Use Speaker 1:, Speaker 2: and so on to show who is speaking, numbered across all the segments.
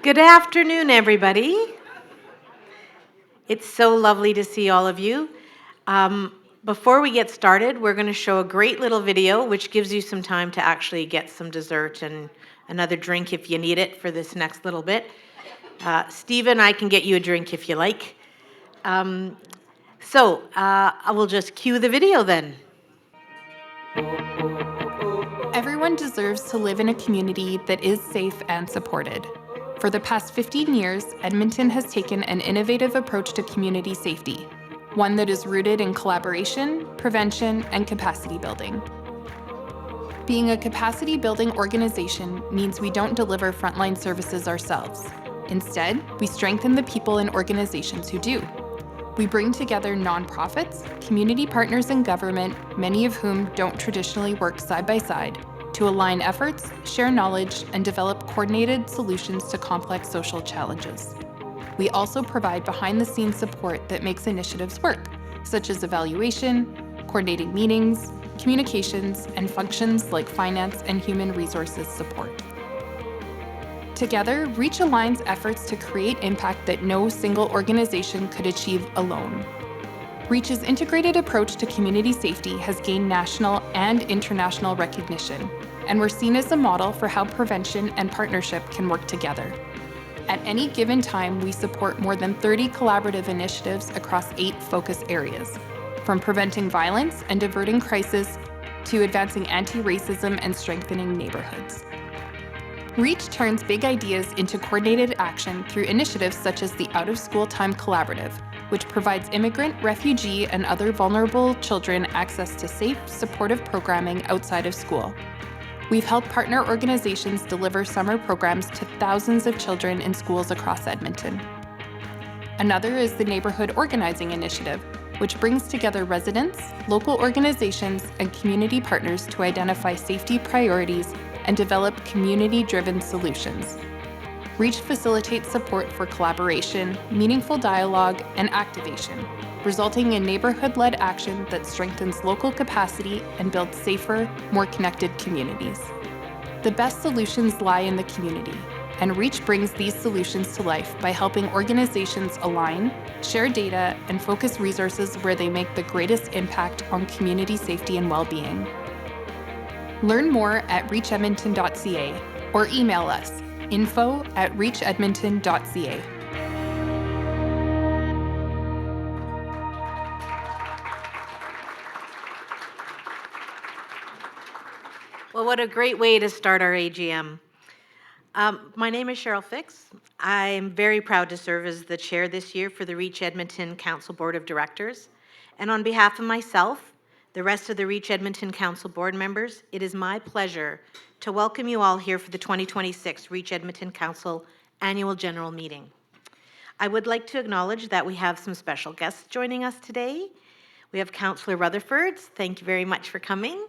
Speaker 1: Good afternoon, everybody. It's so lovely to see all of you. Before we get started, we're going to show a great little video which gives you some time to actually get some dessert and another drink if you need it for this next little bit. Stephen, I can get you a drink if you like. I will just cue the video then.
Speaker 2: Everyone deserves to live in a community that is safe and supported. For the past 15 years, Edmonton has taken an innovative approach to community safety, one that is rooted in collaboration, prevention, and capacity building. Being a capacity building organization means we don't deliver frontline services ourselves. Instead, we strengthen the people and organizations who do. We bring together nonprofits, community partners, and government, many of whom don't traditionally work side by side, to align efforts, share knowledge, and develop coordinated solutions to complex social challenges. We also provide behind-the-scenes support that makes initiatives work, such as evaluation, coordinating meetings, communications, and functions like finance and human resources support. Together, REACH aligns efforts to create impact that no single organization could achieve alone. REACH's integrated approach to community safety has gained national and international recognition, and we're seen as a model for how prevention and partnership can work together. At any given time, we support more than 30 collaborative initiatives across 8 focus areas, from preventing violence and diverting crisis to advancing anti-racism and strengthening neighborhoods. REACH turns big ideas into coordinated action through initiatives such as the Out of School Time Collaborative, which provides immigrant, refugee, and other vulnerable children access to safe, supportive programming outside of school. We've helped partner organizations deliver summer programs to thousands of children in schools across Edmonton. Another is the Neighborhood Organizing Initiative, which brings together residents, local organizations, and community partners to identify safety priorities and develop community-driven solutions. REACH facilitates support for collaboration, meaningful dialogue, and activation, resulting in neighborhood-led action that strengthens local capacity and builds safer, more connected communities. The best solutions lie in the community, and REACH brings these solutions to life by helping organizations align, share data, and focus resources where they make the greatest impact on community safety and well-being. Learn more at reachedmonton.ca or email us info@reachedmonton.ca.
Speaker 1: Well, what a great way to start our AGM. My name is Cheryl Fix. I'm very proud to serve as the chair this year for the REACH Edmonton Council Board of Directors. And on behalf of myself, the rest of the REACH Edmonton Council board members, it is my pleasure to welcome you all here for the 2026 REACH Edmonton Council Annual General Meeting. I would like to acknowledge that we have some special guests joining us today. We have Councillor Rutherford. Thank you very much for coming.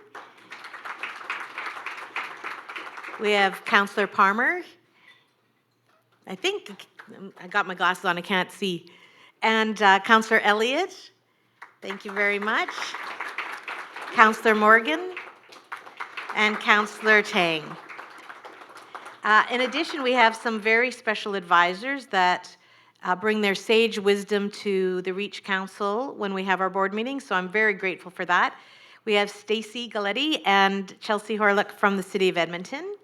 Speaker 1: We have Councillor Palmer. I think I got my glasses on, I can't see. And Councillor Elliott. Thank you very much. Councillor Morgan and Councillor Tang. In addition, we have some very special advisors that bring their sage wisdom to the REACH Council when we have our board meetings, so I'm very grateful for that. We have Stacey Galetti and Chelsea Horlick from the City of Edmonton.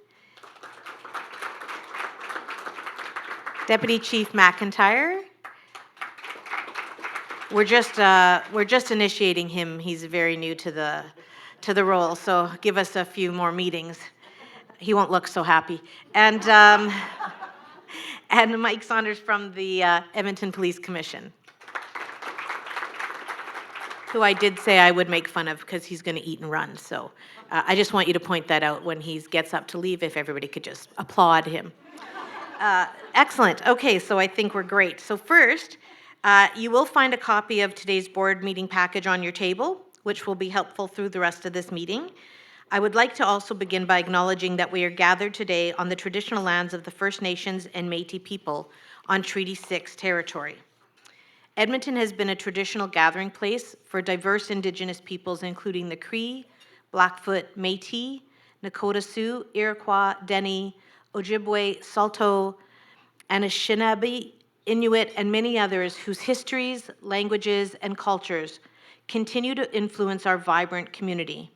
Speaker 1: Deputy Chief McIntyre. We're just initiating him. He's very new to the role, so give us a few more meetings. He won't look so happy. And and Mike Saunders from the Edmonton Police Commission, who I did say I would make fun of because he's going to eat and run. So I just want you to point that out when he gets up to leave, if everybody could just applaud him. Excellent. Okay, so I think we're great. So first, you will find a copy of today's board meeting package on your table, which will be helpful through the rest of this meeting. I would like to also begin by acknowledging that we are gathered today on the traditional lands of the First Nations and Métis people on Treaty 6 territory. Edmonton has been a traditional gathering place for diverse Indigenous peoples, including the Cree, Blackfoot, Métis, Nakota Sioux, Iroquois, Dene, Ojibwe, Saulteaux, Anishinaabe, Inuit, and many others whose histories, languages, and cultures continue to influence our vibrant community.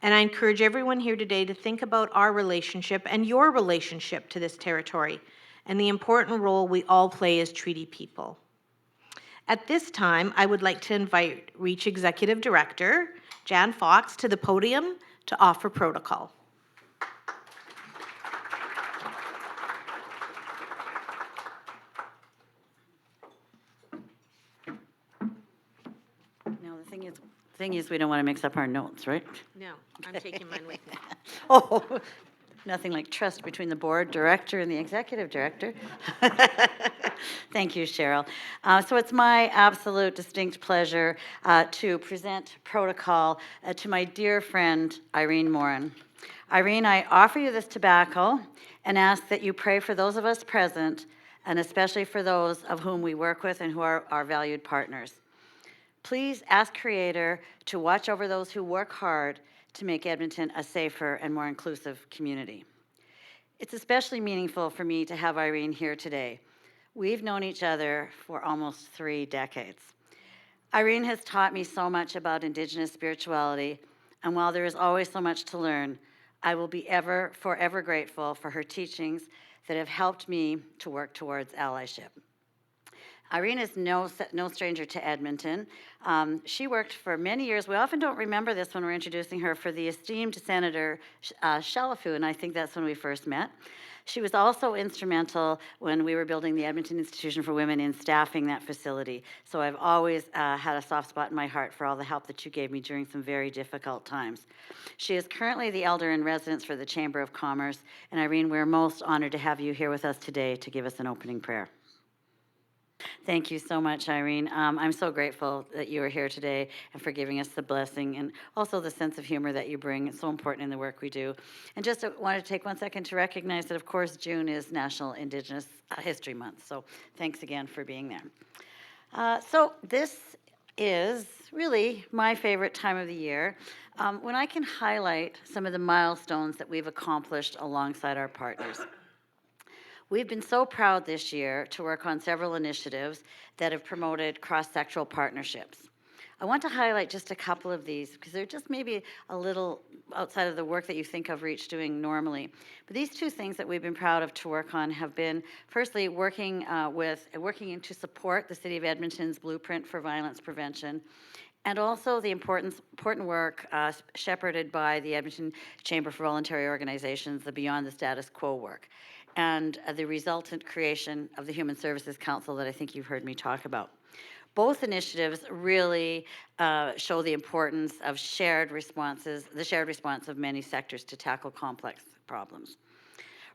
Speaker 1: And I encourage everyone here today to think about our relationship and your relationship to this territory and the important role we all play as treaty people. At this time, I would like to invite REACH Executive Director, Jan Fox, to the podium to offer protocol.
Speaker 3: Now, the thing is, we don't want to mix up our notes, right?
Speaker 1: No, I'm taking mine with me.
Speaker 3: Oh, nothing like trust between the board director and the executive director. Thank you, Cheryl. So it's my absolute distinct pleasure to present protocol to my dear friend, Irene Morin. Irene, I offer you this tobacco and ask that you pray for those of us present, and especially for those of whom we work with and who are our valued partners. Please ask Creator to watch over those who work hard to make Edmonton a safer and more inclusive community. It's especially meaningful for me to have Irene here today. We've known each other for almost 3 decades. Irene has taught me so much about Indigenous spirituality, and while there is always so much to learn, I will be forever grateful for her teachings that have helped me to work towards allyship. Irene is no stranger to Edmonton. She worked for many years. We often don't remember this when we're introducing her, for the esteemed Senator Chalafu, and I think that's when we first met. She was also instrumental when we were building the Edmonton Institution for Women in staffing that facility. So I've always had a soft spot in my heart for all the help that you gave me during some very difficult times. She is currently the Elder in Residence for the Chamber of Commerce. And Irene, we're most honored to have you here with us today to give us an opening prayer. Thank you so much, Irene. I'm so grateful that you are here today and for giving us the blessing and also the sense of humor that you bring. It's so important in the work we do. And just wanted to take 1 second to recognize that, of course, June is National Indigenous History Month. So thanks again for being there. So this is really my favorite time of the year, when I can highlight some of the milestones that we've accomplished alongside our partners. We've been so proud this year to work on several initiatives that have promoted cross-sectoral partnerships. I want to highlight just a couple of these because they're just maybe a little outside of the work that you think of REACH doing normally. But these 2 things that we've been proud of to work on have been, firstly, working to support the City of Edmonton's Blueprint for Violence Prevention, and also the important work shepherded by the Edmonton Chamber for Voluntary Organizations, the Beyond the Status Quo work, and the resultant creation of the Human Services Council that I think you've heard me talk about. Both initiatives really show the importance of the shared response of many sectors to tackle complex problems.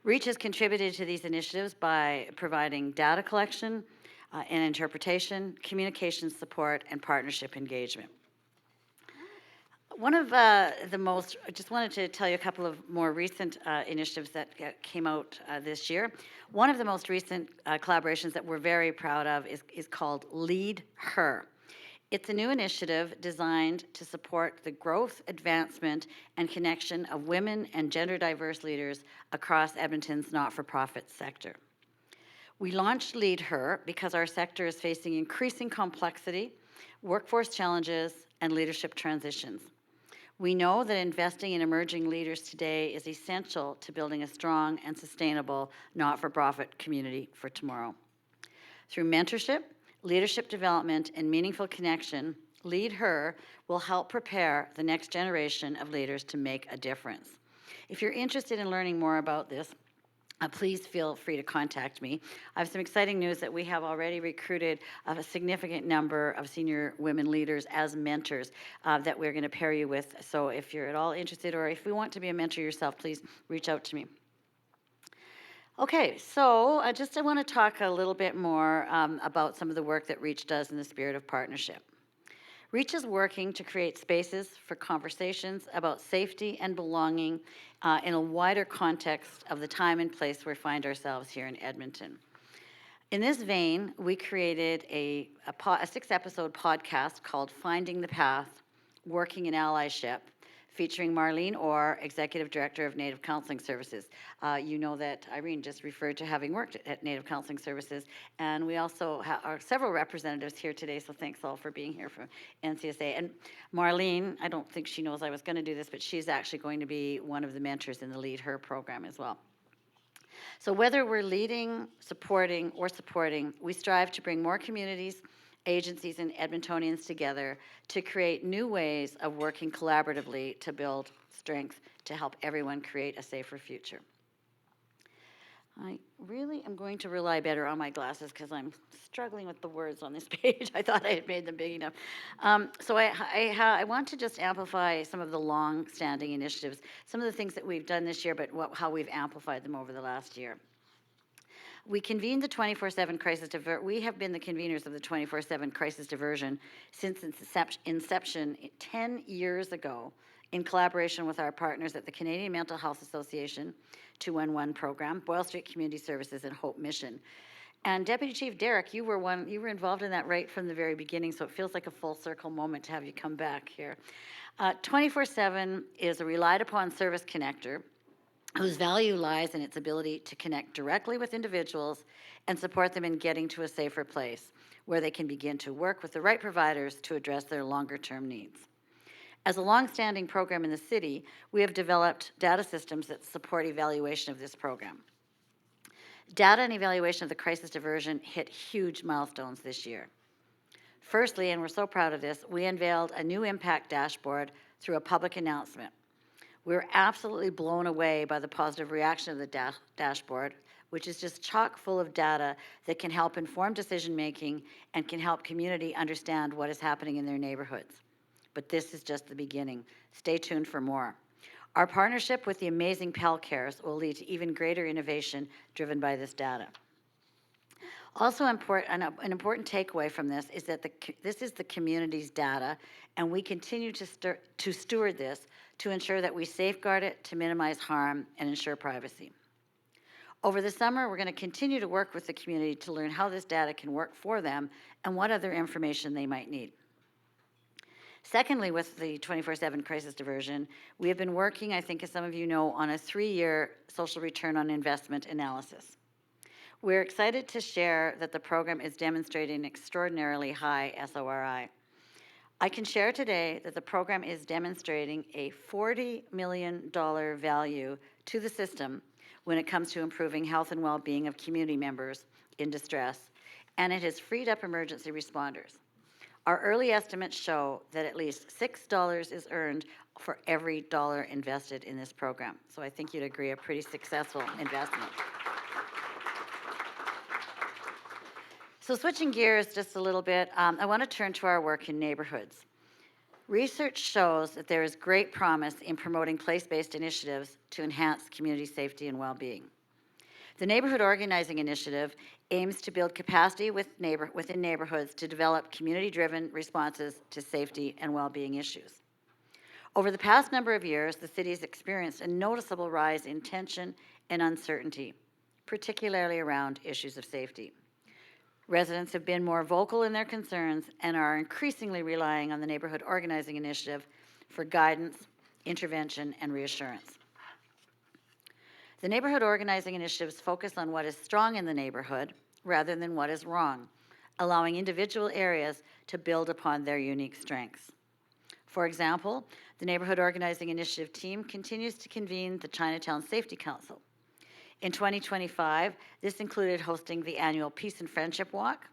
Speaker 3: REACH has contributed to these initiatives by providing data collection and interpretation, communication support, and partnership engagement. One of I just wanted to tell you a couple of more recent initiatives that came out this year. One of the most recent collaborations that we're very proud of is called Lead Her. It's a new initiative designed to support the growth, advancement, and connection of women and gender diverse leaders across Edmonton's not-for-profit sector. We launched Lead Her because our sector is facing increasing complexity, workforce challenges, and leadership transitions. We know that investing in emerging leaders today is essential to building a strong and sustainable not-for-profit community for tomorrow. Through mentorship, leadership development, and meaningful connection, Lead Her will help prepare the next generation of leaders to make a difference. If you're interested in learning more about this, please feel free to contact me. I have some exciting news that we have already recruited a significant number of senior women leaders as mentors that we're going to pair you with. So if you're at all interested, or if you want to be a mentor yourself, please reach out to me. Okay, so I want to talk a little bit more about some of the work that REACH does in the spirit of partnership. REACH is working to create spaces for conversations about safety and belonging in a wider context of the time and place we find ourselves here in Edmonton. In this vein, we created a 6-episode podcast called Finding the Path, Working in Allyship, featuring Marlene Orr, Executive Director of Native Counseling Services. You know that Irene just referred to having worked at Native Counseling Services, and we also are several representatives here today, so thanks all for being here from NCSA. And Marlene, I don't think she knows I was going to do this, but she's actually going to be one of the mentors in the Lead Her program as well. So whether we're leading, supporting, we strive to bring more communities, agencies, and Edmontonians together to create new ways of working collaboratively to build strength to help everyone create a safer future. I really am going to rely better on my glasses because I'm struggling with the words on this page. I thought I had made them big enough. So I want to just amplify some of the long-standing initiatives, some of the things that we've done this year, but how we've amplified them over the last year. We convened the 24/7 crisis diversion. We have been the conveners of the 24/7 crisis diversion since its inception 10 years ago, in collaboration with our partners at the Canadian Mental Health Association, 211 program, Boyle Street Community Services, and Hope Mission. And Deputy Chief Derek, you were involved in that right from the very beginning, so it feels like a full circle moment to have you come back here. 24/7 is a relied upon service connector whose value lies in its ability to connect directly with individuals and support them in getting to a safer place where they can begin to work with the right providers to address their longer-term needs. As a long-standing program in the city, we have developed data systems that support evaluation of this program. Data and evaluation of the crisis diversion hit huge milestones this year. Firstly, and we're so proud of this, we unveiled a new impact dashboard through a public announcement. We were absolutely blown away by the positive reaction of the dashboard, which is just chock full of data that can help inform decision-making and can help community understand what is happening in their neighborhoods. But this is just the beginning. Stay tuned for more. Our partnership with the amazing PelCares will lead to even greater innovation driven by this data. Also an important takeaway from this is that this is the community's data, and we continue to steward this to ensure that we safeguard it to minimize harm and ensure privacy. Over the summer, we're going to continue to work with the community to learn how this data can work for them and what other information they might need. Secondly, with the 24/7 crisis diversion, we have been working, I think as some of you know, on a 3-year social return on investment analysis. We're excited to share that the program is demonstrating extraordinarily high SORI. I can share today that the program is demonstrating a $40 million value to the system when it comes to improving health and well-being of community members in distress, and it has freed up emergency responders. Our early estimates show that at least $6 is earned for every dollar invested in this program. So I think you'd agree, a pretty successful investment. So switching gears just a little bit, I want to turn to our work in neighborhoods. Research shows that there is great promise in promoting place-based initiatives to enhance community safety and well-being. The Neighborhood Organizing Initiative aims to build capacity within neighborhoods to develop community-driven responses to safety and well-being issues. Over the past number of years, the city has experienced a noticeable rise in tension and uncertainty, particularly around issues of safety. Residents have been more vocal in their concerns and are increasingly relying on the Neighborhood Organizing Initiative for guidance, intervention, and reassurance. The Neighborhood Organizing Initiatives focus on what is strong in the neighborhood rather than what is wrong, allowing individual areas to build upon their unique strengths. For example, the Neighborhood Organizing Initiative team continues to convene the Chinatown Safety Council. In 2025, this included hosting the annual Peace and Friendship Walk,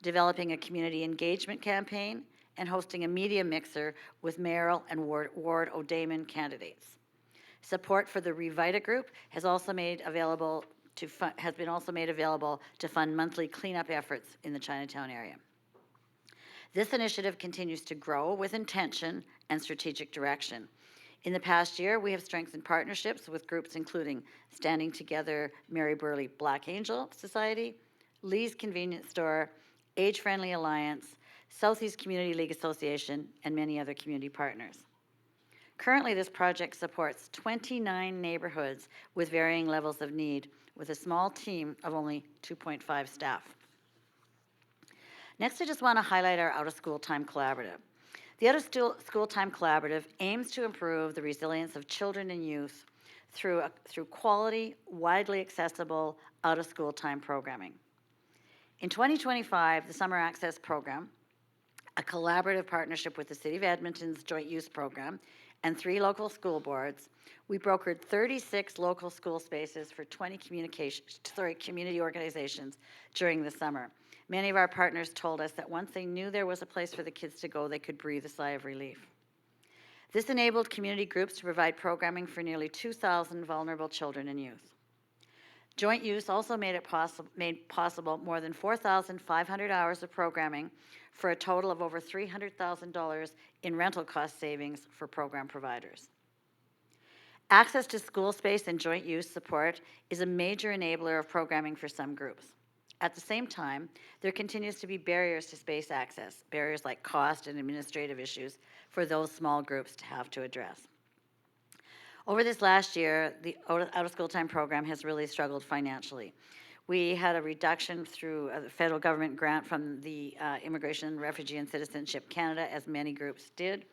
Speaker 3: developing a community engagement campaign, and hosting a media mixer with mayoral and Ward O'Damon candidates. Support for the Revita Group has also been available to fund monthly cleanup efforts in the Chinatown area. This initiative continues to grow with intention and strategic direction. In the past year, we have strengthened partnerships with groups including Standing Together Mary Burley Black Angel Society, Lee's Convenience Store, Age Friendly Alliance, Southeast Community League Association, and many other community partners. Currently, this project supports 29 neighborhoods with varying levels of need, with a small team of only 2.5 staff. Next, I just want to highlight our Out of School Time Collaborative. The Out-of-School Time Collaborative aims to improve the resilience of children and youth through quality, widely accessible out-of-school time programming. In 2025, the Summer Access Program, a collaborative partnership with the City of Edmonton's Joint Use Program and 3 local school boards, we brokered 36 local school spaces for 20 community organizations during the summer. Many of our partners told us that once they knew there was a place for the kids to go, they could breathe a sigh of relief. This enabled community groups to provide programming for nearly 2,000 vulnerable children and youth. Joint Use also made possible more than 4,500 hours of programming for a total of over $300,000 in rental cost savings for program providers. Access to school space and joint use support is a major enabler of programming for some groups. At the same time, there continues to be barriers to space access, barriers like cost and administrative issues for those small groups to have to address. Over this last year, the Out-of-School Time program has really struggled financially. We had a reduction through a federal government grant from the Immigration, Refugee and Citizenship Canada, as many groups did.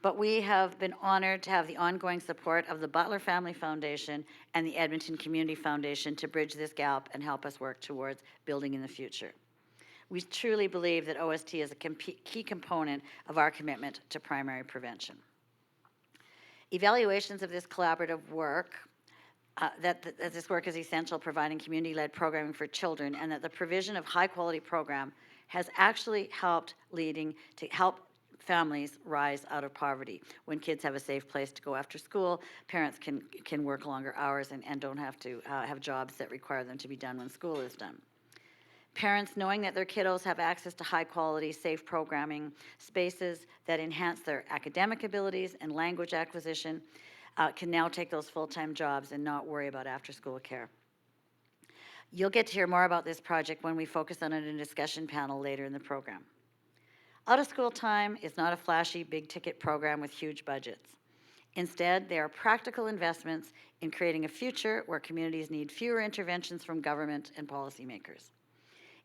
Speaker 3: But we have been honored to have the ongoing support of the Butler Family Foundation and the Edmonton Community Foundation to bridge this gap and help us work towards building in the future. We truly believe that OST is a key component of our commitment to primary prevention. Evaluations of this collaborative work, that this work is essential, providing community-led programming for children, and that the provision of high-quality program has actually help families rise out of poverty. When kids have a safe place to go after school, parents can work longer hours and don't have to have jobs that require them to be done when school is done. Parents, knowing that their kiddos have access to high-quality, safe programming spaces that enhance their academic abilities and language acquisition, can now take those full-time jobs and not worry about after-school care. You'll get to hear more about this project when we focus on it in a discussion panel later in the program. Out-of-School Time is not a flashy, big-ticket program with huge budgets. Instead, they are practical investments in creating a future where communities need fewer interventions from government and policymakers.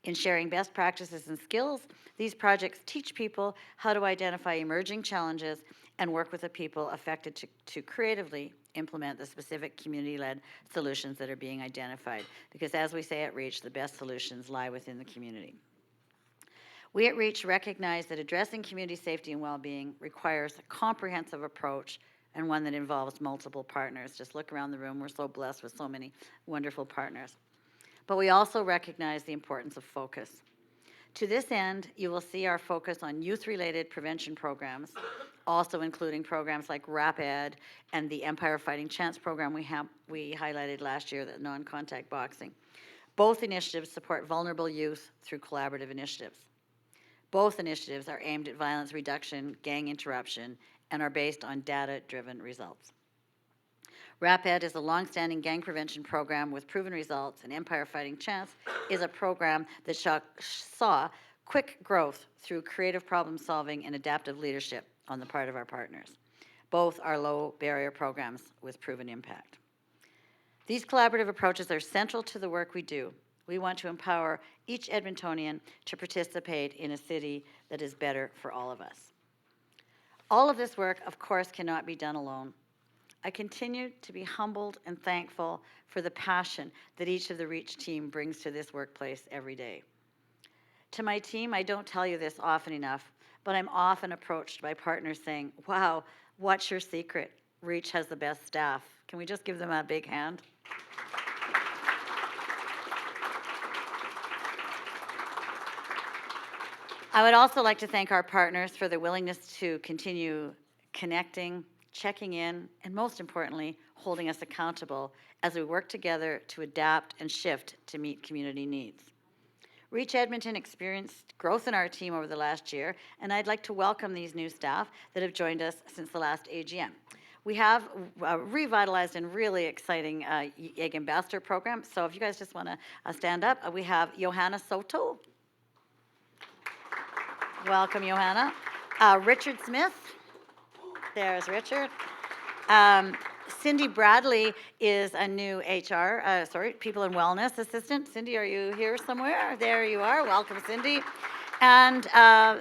Speaker 3: In sharing best practices and skills, these projects teach people how to identify emerging challenges and work with the people affected to creatively implement the specific community-led solutions that are being identified. Because as we say at REACH, the best solutions lie within the community. We at REACH recognize that addressing community safety and well-being requires a comprehensive approach and one that involves multiple partners. Just look around the room, we're so blessed with so many wonderful partners. But we also recognize the importance of focus. To this end, you will see our focus on youth-related prevention programs, also including programs like RAP-ED and the Empire Fighting Chance program we highlighted last year, the non-contact boxing. Both initiatives support vulnerable youth through collaborative initiatives. Both initiatives are aimed at violence reduction, gang interruption, and are based on data-driven results. RAP-ED is a long-standing gang prevention program with proven results, and Empire Fighting Chance is a program that saw quick growth through creative problem solving and adaptive leadership on the part of our partners. Both are low-barrier programs with proven impact. These collaborative approaches are central to the work we do. We want to empower each Edmontonian to participate in a city that is better for all of us. All of this work, of course, cannot be done alone. I continue to be humbled and thankful for the passion that each of the REACH team brings to this workplace every day. To my team, I don't tell you this often enough, but I'm often approached by partners saying, wow, what's your secret? REACH has the best staff. Can we just give them a big hand? I would also like to thank our partners for their willingness to continue connecting, checking in, and most importantly, holding us accountable as we work together to adapt and shift to meet community needs. REACH Edmonton experienced growth in our team over the last year, and I'd like to welcome these new staff that have joined us since the last AGM. We have a revitalized and really exciting EG Ambassador program, so if you guys just want to stand up, we have Johanna Soto. Welcome, Johanna. Richard Smith. There's Richard. Cindy Bradley is a new People and Wellness assistant. Cindy, are you here somewhere? There you are. Welcome, Cindy. And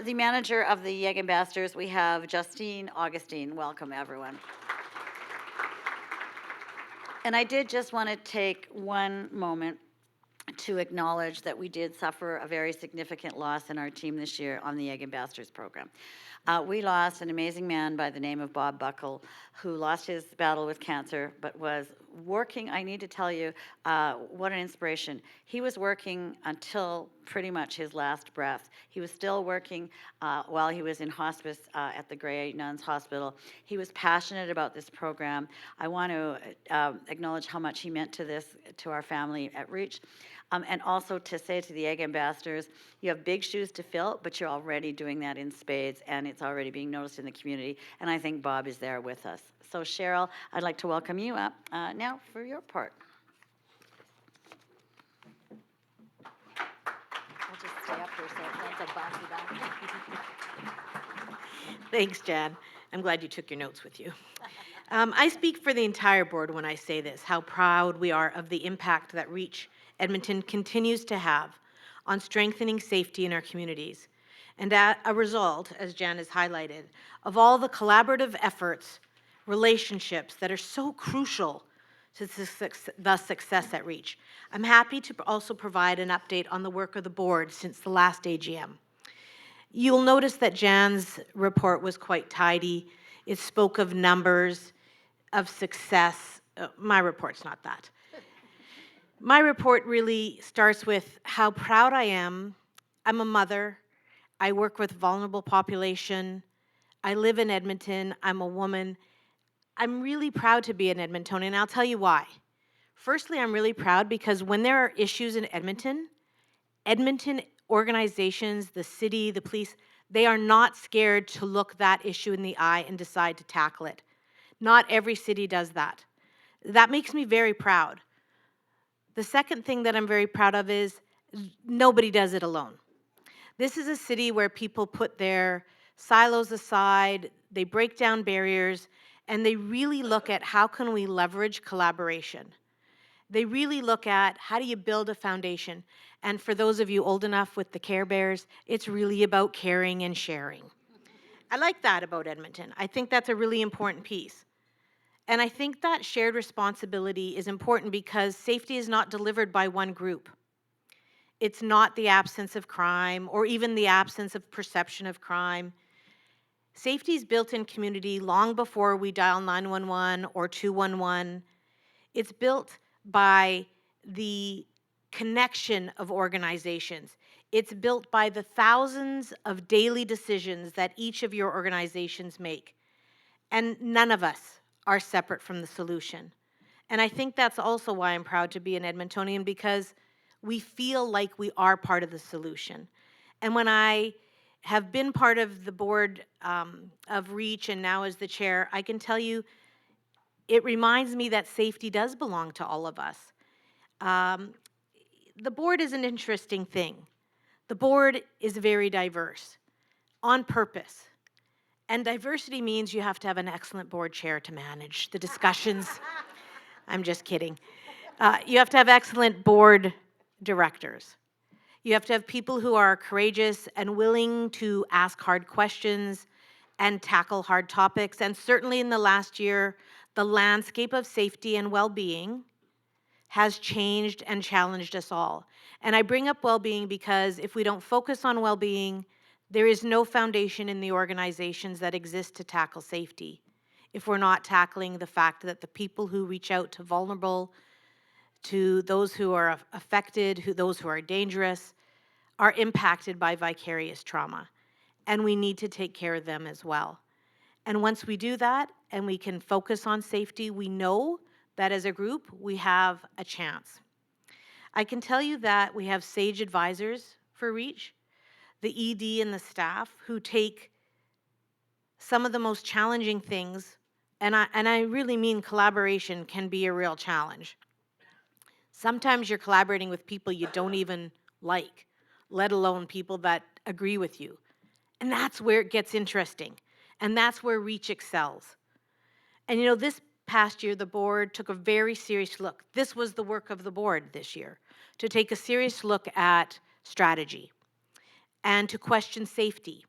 Speaker 3: the manager of the YEG Ambassadors, we have Justine Augustine. Welcome, everyone. And I did just want to take one moment to acknowledge that we did suffer a very significant loss in our team this year on the YEG Ambassadors program. We lost an amazing man by the name of Bob Buckle, who lost his battle with cancer, but was working. I need to tell you, what an inspiration. He was working until pretty much his last breath. He was still working while he was in hospice at the Grey Nuns Hospital. He was passionate about this program. I want to acknowledge how much he meant to our family at Reach. And also to say to the YEG Ambassadors, you have big shoes to fill, but you're already doing that in spades, and it's already being noticed in the community, and I think Bob is there with us. So Cheryl, I'd like to welcome you up now for your part. I'll just stay up here so it's a bouncy bouncy.
Speaker 1: Thanks, Jan. I'm glad you took your notes with you. I speak for the entire board when I say this, how proud we are of the impact that Reach Edmonton continues to have on strengthening safety in our communities. And as a result, as Jan has highlighted, of all the collaborative efforts, relationships that are so crucial to the success at Reach. I'm happy to also provide an update on the work of the board since the last AGM. You'll notice that Jan's report was quite tidy. It spoke of numbers, of success. My report's not that. My report really starts with how proud I am. I'm a mother. I work with vulnerable population. I live in Edmonton. I'm a woman. I'm really proud to be an Edmontonian, and I'll tell you why. Firstly, I'm really proud because when there are issues in Edmonton organizations, the city, the police, they are not scared to look that issue in the eye and decide to tackle it. Not every city does that. That makes me very proud. The second thing that I'm very proud of is nobody does it alone. This is a city where people put their silos aside, they break down barriers, and they really look at how can we leverage collaboration. They really look at how do you build a foundation. And for those of you old enough with the Care Bears, it's really about caring and sharing. I like that about Edmonton. I think that's a really important piece. And I think that shared responsibility is important because safety is not delivered by one group. It's not the absence of crime or even the absence of perception of crime. Safety is built in community long before we dial 911 or 211. It's built by the connection of organizations. It's built by the thousands of daily decisions that each of your organizations make. And none of us are separate from the solution. And I think that's also why I'm proud to be an Edmontonian, because we feel like we are part of the solution. And when I have been part of the board of Reach and now as the chair, I can tell you it reminds me that safety does belong to all of us. The board is an interesting thing. The board is very diverse on purpose. And diversity means you have to have an excellent board chair to manage the discussions. I'm just kidding. You have to have excellent board directors. You have to have people who are courageous and willing to ask hard questions and tackle hard topics. And certainly in the last year, the landscape of safety and well-being has changed and challenged us all. And I bring up well-being because if we don't focus on well-being, there is no foundation in the organizations that exist to tackle safety if we're not tackling the fact that the people who reach out to vulnerable, to those who are affected, those who are dangerous, are impacted by vicarious trauma. And we need to take care of them as well. And once we do that and we can focus on safety, we know that as a group, we have a chance. I can tell you that we have SAGE advisors for Reach, the ED and the staff who take some of the most challenging things, and I really mean collaboration can be a real challenge. Sometimes you're collaborating with people you don't even like, let alone people that agree with you. And that's where it gets interesting. And that's where Reach excels. And you know, this past year, the board took a very serious look. This was the work of the board this year, to take a serious look at strategy. and to question safety,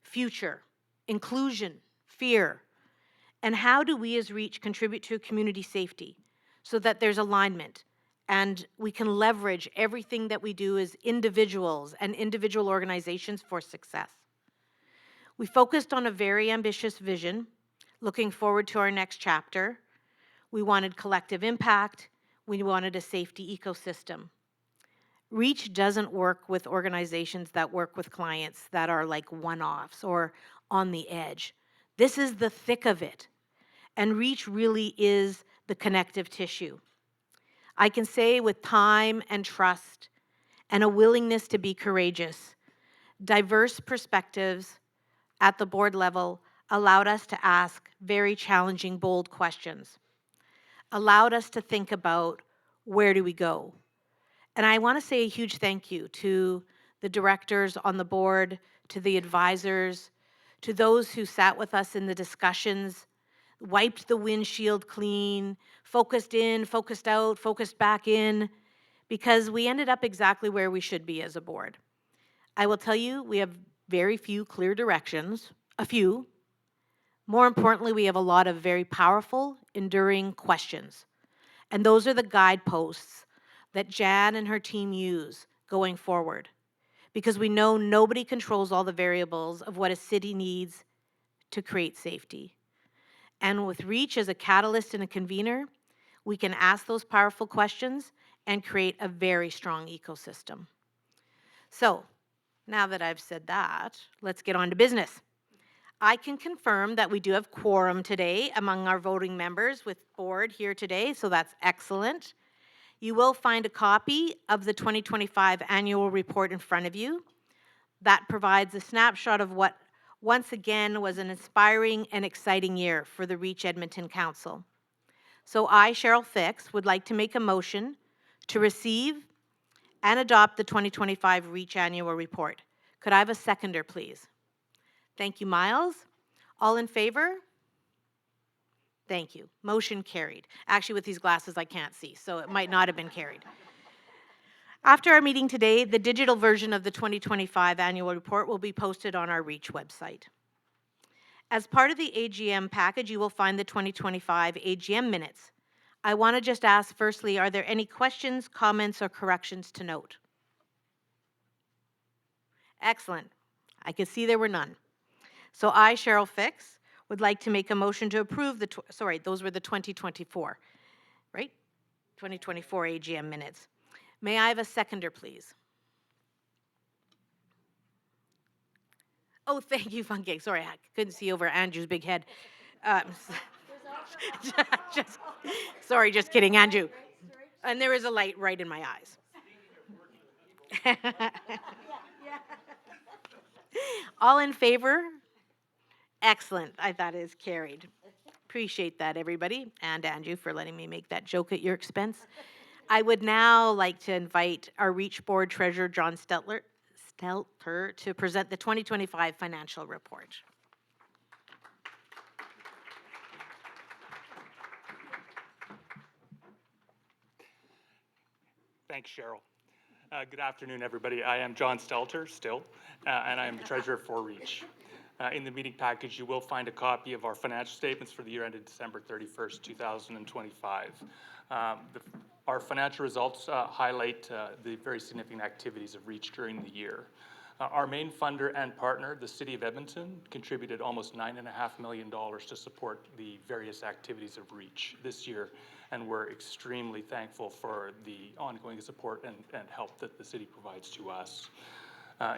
Speaker 1: future, inclusion, fear, and how do we as REACH contribute to community safety so that there's alignment and we can leverage everything that we do as individuals and individual organizations for success. We focused on a very ambitious vision, looking forward to our next chapter. We wanted collective impact. We wanted a safety ecosystem. REACH doesn't work with organizations that work with clients that are like one-offs or on the edge. This is the thick of it. And REACH really is the connective tissue. I can say with time and trust and a willingness to be courageous, diverse perspectives at the board level allowed us to ask very challenging, bold questions, allowed us to think about where do we go. And I want to say a huge thank you to the directors on the board, to the advisors, to those who sat with us in the discussions, wiped the windshield clean, focused in, focused out, focused back in, because we ended up exactly where we should be as a board. I will tell you, we have very few clear directions, a few. More importantly, we have a lot of very powerful, enduring questions. And those are the guideposts that Jan and her team use going forward, because we know nobody controls all the variables of what a city needs to create safety. And with REACH as a catalyst and a convener, we can ask those powerful questions and create a very strong ecosystem. So, now that I've said that, let's get on to business. I can confirm that we do have quorum today among our voting members with board here today, so that's excellent. You will find a copy of the 2025 annual report in front of you. That provides a snapshot of what once again was an inspiring and exciting year for the REACH Edmonton Council. So I, Cheryl Fix, would like to make a motion to receive and adopt the 2025 REACH annual report. Could I have a seconder, please? Thank you, Miles. All in favor? Thank you. Motion carried. Actually, with these glasses, I can't see, so it might not have been carried. After our meeting today, the digital version of the 2025 annual report will be posted on our REACH website. As part of the AGM package, you will find the 2025 AGM minutes. I want to just ask firstly, are there any questions, comments, or corrections to note? Excellent. I can see there were none. So I, Cheryl Fix, would like to make a motion to approve the, sorry, those were the 2024, right? 2024 AGM minutes. May I have a seconder, please? Oh, thank you, Funke. Sorry, I couldn't see over Andrew's big head. Just, sorry, just kidding, Andrew. And there is a light right in my eyes. All in favor? Excellent. I thought it is carried. Appreciate that, everybody, and Andrew for letting me make that joke at your expense. I would now like to invite our REACH Board Treasurer, John Stelter, to present the 2025 financial report.
Speaker 4: Thanks, Cheryl. Good afternoon, everybody. I am John Stelter, still, and I am the treasurer for REACH. In the meeting package, you will find a copy of our financial statements for the year ended December 31st, 2025. Our financial results highlight the very significant activities of REACH during the year. Our main funder and partner, the City of Edmonton, contributed almost $9.5 million to support the various activities of REACH this year, and we're extremely thankful for the ongoing support and help that the city provides to us.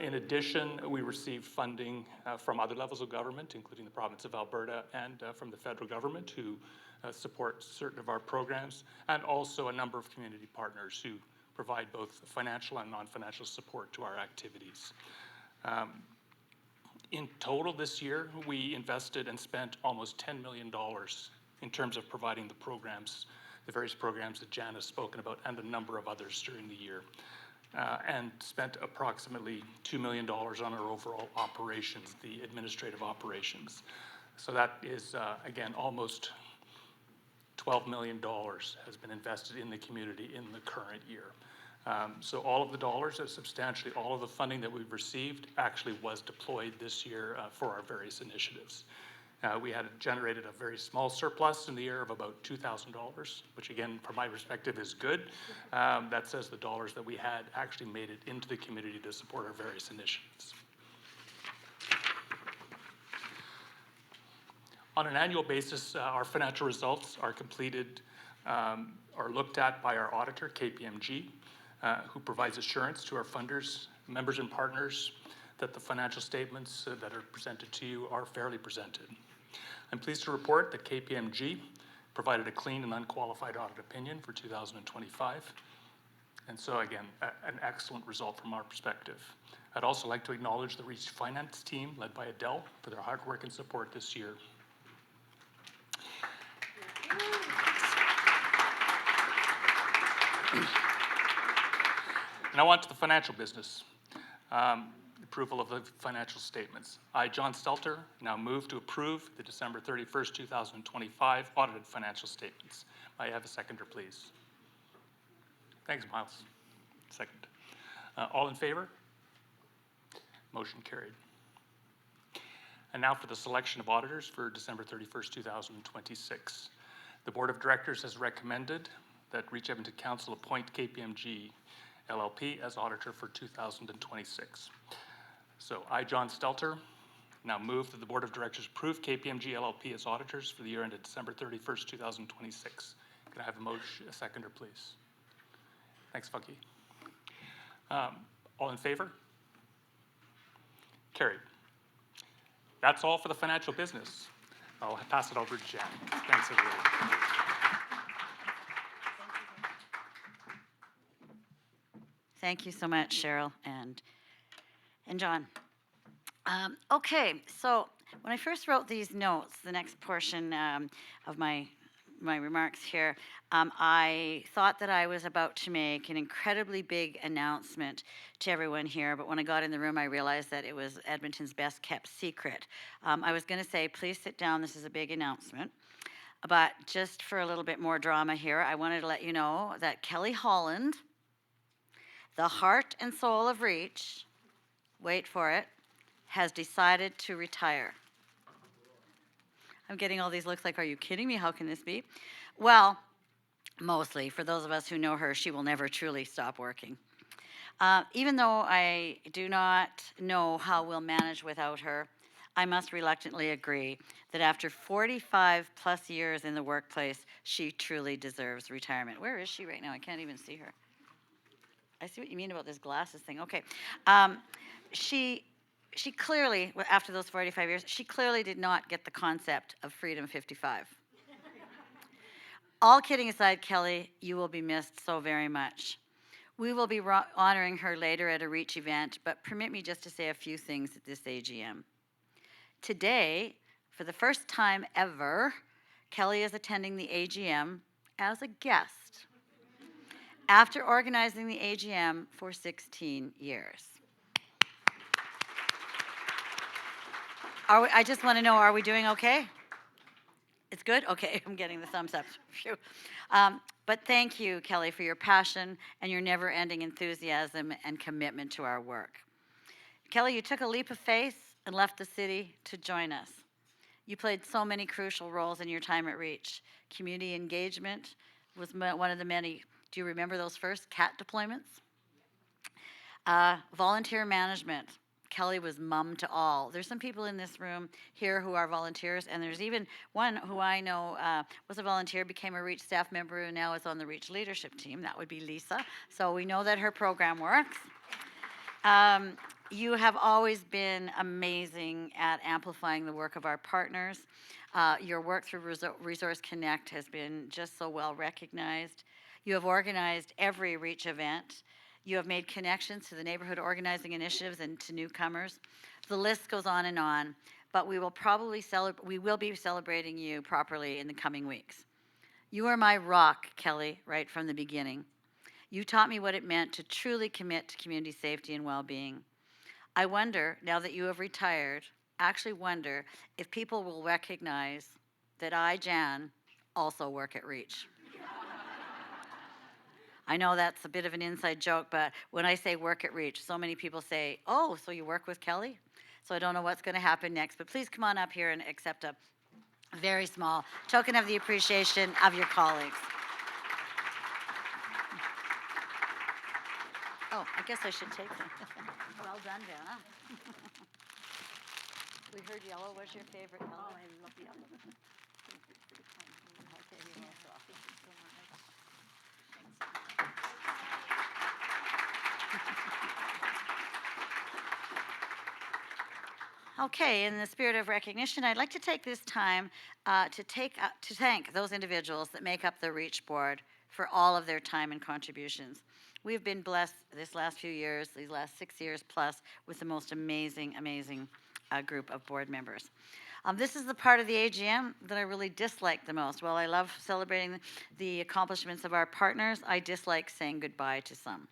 Speaker 4: In addition, we received funding from other levels of government, including the province of Alberta and from the federal government, who support certain of our programs, and also a number of community partners who provide both financial and non-financial support to our activities. In total this year, we invested and spent almost $10 million in terms of providing the programs, the various programs that Jan has spoken about, and a number of others during the year. And spent approximately $2 million on our overall operations, the administrative operations. So that is, again, almost $12 million has been invested in the community in the current year. So all of the dollars, substantially all of the funding that we've received actually was deployed this year for our various initiatives. We had generated a very small surplus in the year of about $2,000, which again, from my perspective, is good. That says the dollars that we had actually made it into the community to support our various initiatives. On an annual basis, our financial results are completed, are looked at by our auditor, KPMG, who provides assurance to our funders, members and partners that the financial statements that are presented to you are fairly presented. I'm pleased to report that KPMG provided a clean and unqualified audit opinion for 2025. And so again, an excellent result from our perspective. I'd also like to acknowledge the Reach Finance team led by Adele for their hard work and support this year. And I want to the financial business. Approval of the financial statements. I, John Stelter, now move to approve the December 31st, 2025 audited financial statements. May I have a seconder, please? Thanks, Miles. Second. All in favor? Motion carried. And now for the selection of auditors for December 31st, 2026. The Board of Directors has recommended that Reach Edmonton Council appoint KPMG LLP as auditor for 2026. So I, John Stelter, now move that the Board of Directors approve KPMG LLP as auditors for the year ended December 31st, 2026. Can I have a motion, a seconder, please? Thanks, Funky. All in favor? Carried. That's all for the financial business. I'll pass it over to Jan. Thanks, everybody.
Speaker 3: Thank you so much, Cheryl and John. Okay, so when I first wrote these notes, the next portion of my remarks here, I thought that I was about to make an incredibly big announcement to everyone here, but when I got in the room, I realized that it was Edmonton's best kept secret. I was going to say, please sit down, this is a big announcement. But just for a little bit more drama here, I wanted to let you know that Kelly Holland, the heart and soul of Reach, wait for it, has decided to retire. I'm getting all these looks like, are you kidding me? How can this be? Well, mostly, for those of us who know her, she will never truly stop working. Even though I do not know how we'll manage without her, I must reluctantly agree that after 45 plus years in the workplace, she truly deserves retirement. Where is she right now? I can't even see her. I see what you mean about this glasses thing. Okay. She clearly, after those 45 years, she clearly did not get the concept of Freedom 55. All kidding aside, Kelly, you will be missed so very much. We will be honoring her later at a Reach event, but permit me just to say a few things at this AGM. Today, for the first time ever, Kelly is attending the AGM as a guest after organizing the AGM for 16 years. I just want to know, are we doing okay? It's good? Okay, I'm getting the thumbs up. Phew. But thank you, Kelly, for your passion and your never-ending enthusiasm and commitment to our work. Kelly, you took a leap of faith and left the city to join us. You played so many crucial roles in your time at Reach. Community engagement was one of the many. Do you remember those first CAT deployments? Volunteer management. Kelly was mum to all. There's some people in this room here who are volunteers, and there's even one who I know was a volunteer, became a Reach staff member, and now is on the Reach leadership team. That would be Lisa. So we know that her program works. You have always been amazing at amplifying the work of our partners. Your work through Resource Connect has been just so well recognized. You have organized every Reach event. You have made connections to the neighborhood organizing initiatives and to newcomers. The list goes on, but we will be celebrating you properly in the coming weeks. You are my rock, Kelly, right from the beginning. You taught me what it meant to truly commit to community safety and well-being. I wonder, now that you have retired, if people will recognize that I, Jan, also work at Reach. I know that's a bit of an inside joke, but when I say work at Reach, so many people say, oh, so you work with Kelly? So I don't know what's going to happen next, but please come on up here and accept a very small token of the appreciation of your colleagues. Oh, I guess I should take them. Well done, Vanna. We heard yellow was your favorite color. Oh, I love yellow. Okay, you also. Thank you so much. Okay, in the spirit of recognition, I'd like to take this time to thank those individuals that make up the REACH board for all of their time and contributions. We've been blessed this last few years, these last 6 years plus, with the most amazing, amazing group of board members. This is the part of the AGM that I really dislike the most. While I love celebrating the accomplishments of our partners, I dislike saying goodbye to some.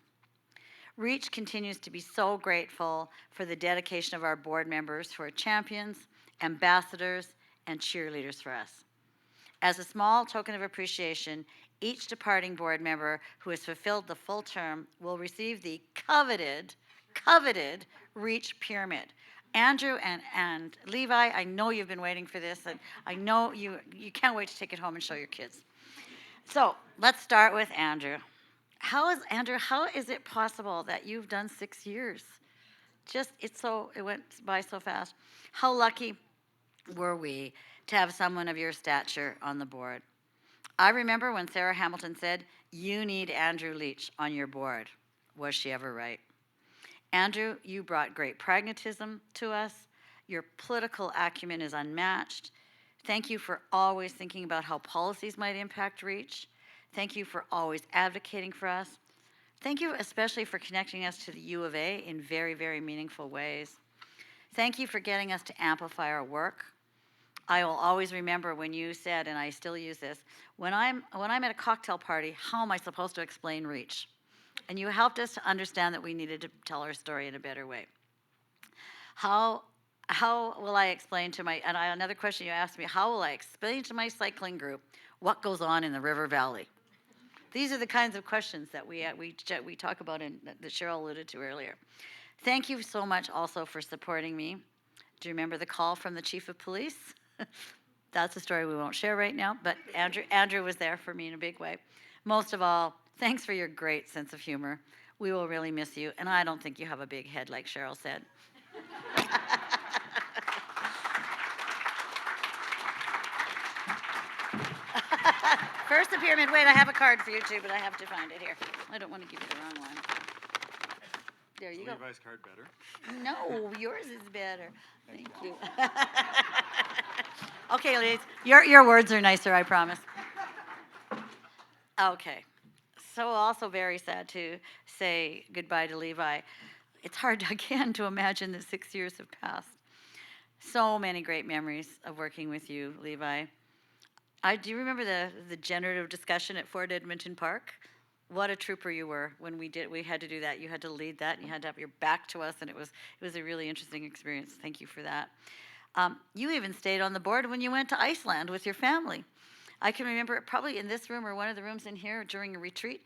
Speaker 3: REACH continues to be so grateful for the dedication of our board members who are champions, ambassadors, and cheerleaders for us. As a small token of appreciation, each departing board member who has fulfilled the full term will receive the coveted REACH pyramid. Andrew and Levi, I know you've been waiting for this, and I know you can't wait to take it home and show your kids. So let's start with Andrew. How is it possible that you've done 6 years? It went by so fast. How lucky were we to have someone of your stature on the board? I remember when Sarah Hamilton said, you need Andrew Leach on your board. Was she ever right? Andrew, you brought great pragmatism to us. Your political acumen is unmatched. Thank you for always thinking about how policies might impact REACH. Thank you for always advocating for us. Thank you especially for connecting us to the U of A in very, very meaningful ways. Thank you for getting us to amplify our work. I will always remember when you said, and I still use this, when I'm at a cocktail party, how am I supposed to explain REACH? And you helped us to understand that we needed to tell our story in a better way. How will I explain to another question you asked me, how will I explain to my cycling group what goes on in the River Valley? These are the kinds of questions that we talk about and that Cheryl alluded to earlier. Thank you so much also for supporting me. Do you remember the call from the chief of police? That's a story we won't share right now, but Andrew was there for me in a big way. Most of all, thanks for your great sense of humor. We will really miss you, and I don't think you have a big head like Cheryl said. First the pyramid. Wait, I have a card for you too, but I have to find it here. I don't want to give you the wrong one. There you go.
Speaker 5: Levi's card better?
Speaker 3: No, yours is better. Thank you. Okay, ladies, your words are nicer, I promise. Okay. So also very sad to say goodbye to Levi. It's hard, again, to imagine that 6 years have passed. So many great memories of working with you, Levi. Do you remember the generative discussion at Fort Edmonton Park? What a trooper you were when we had to do that. You had to lead that, and you had to have your back to us, and it was a really interesting experience. Thank you for that. You even stayed on the board when you went to Iceland with your family. I can remember probably in this room or one of the rooms in here during a retreat,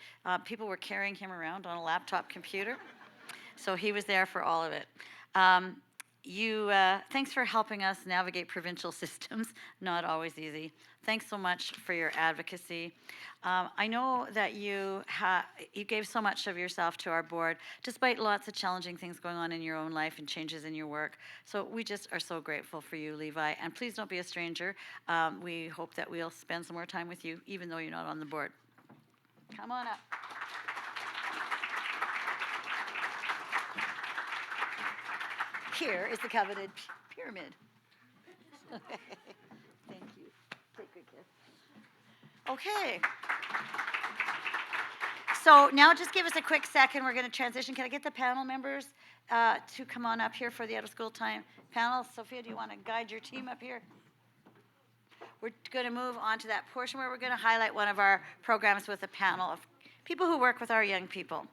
Speaker 3: people were carrying him around on a laptop computer. So he was there for all of it. Thanks for helping us navigate provincial systems, not always easy. Thanks so much for your advocacy. I know that you gave so much of yourself to our board, despite lots of challenging things going on in your own life and changes in your work. So we just are so grateful for you, Levi. And please don't be a stranger. We hope that we'll spend some more time with you, even though you're not on the board. Come on up. Here is the coveted pyramid. Thank you. Take good care. Okay. So now just give us a quick second. We're going to transition. Can I get the panel members to come on up here for the out-of-school time panel? Sophia, do you want to guide your team up here? We're going to move on to that portion where we're going to highlight one of our programs with a panel of people who work with our young people.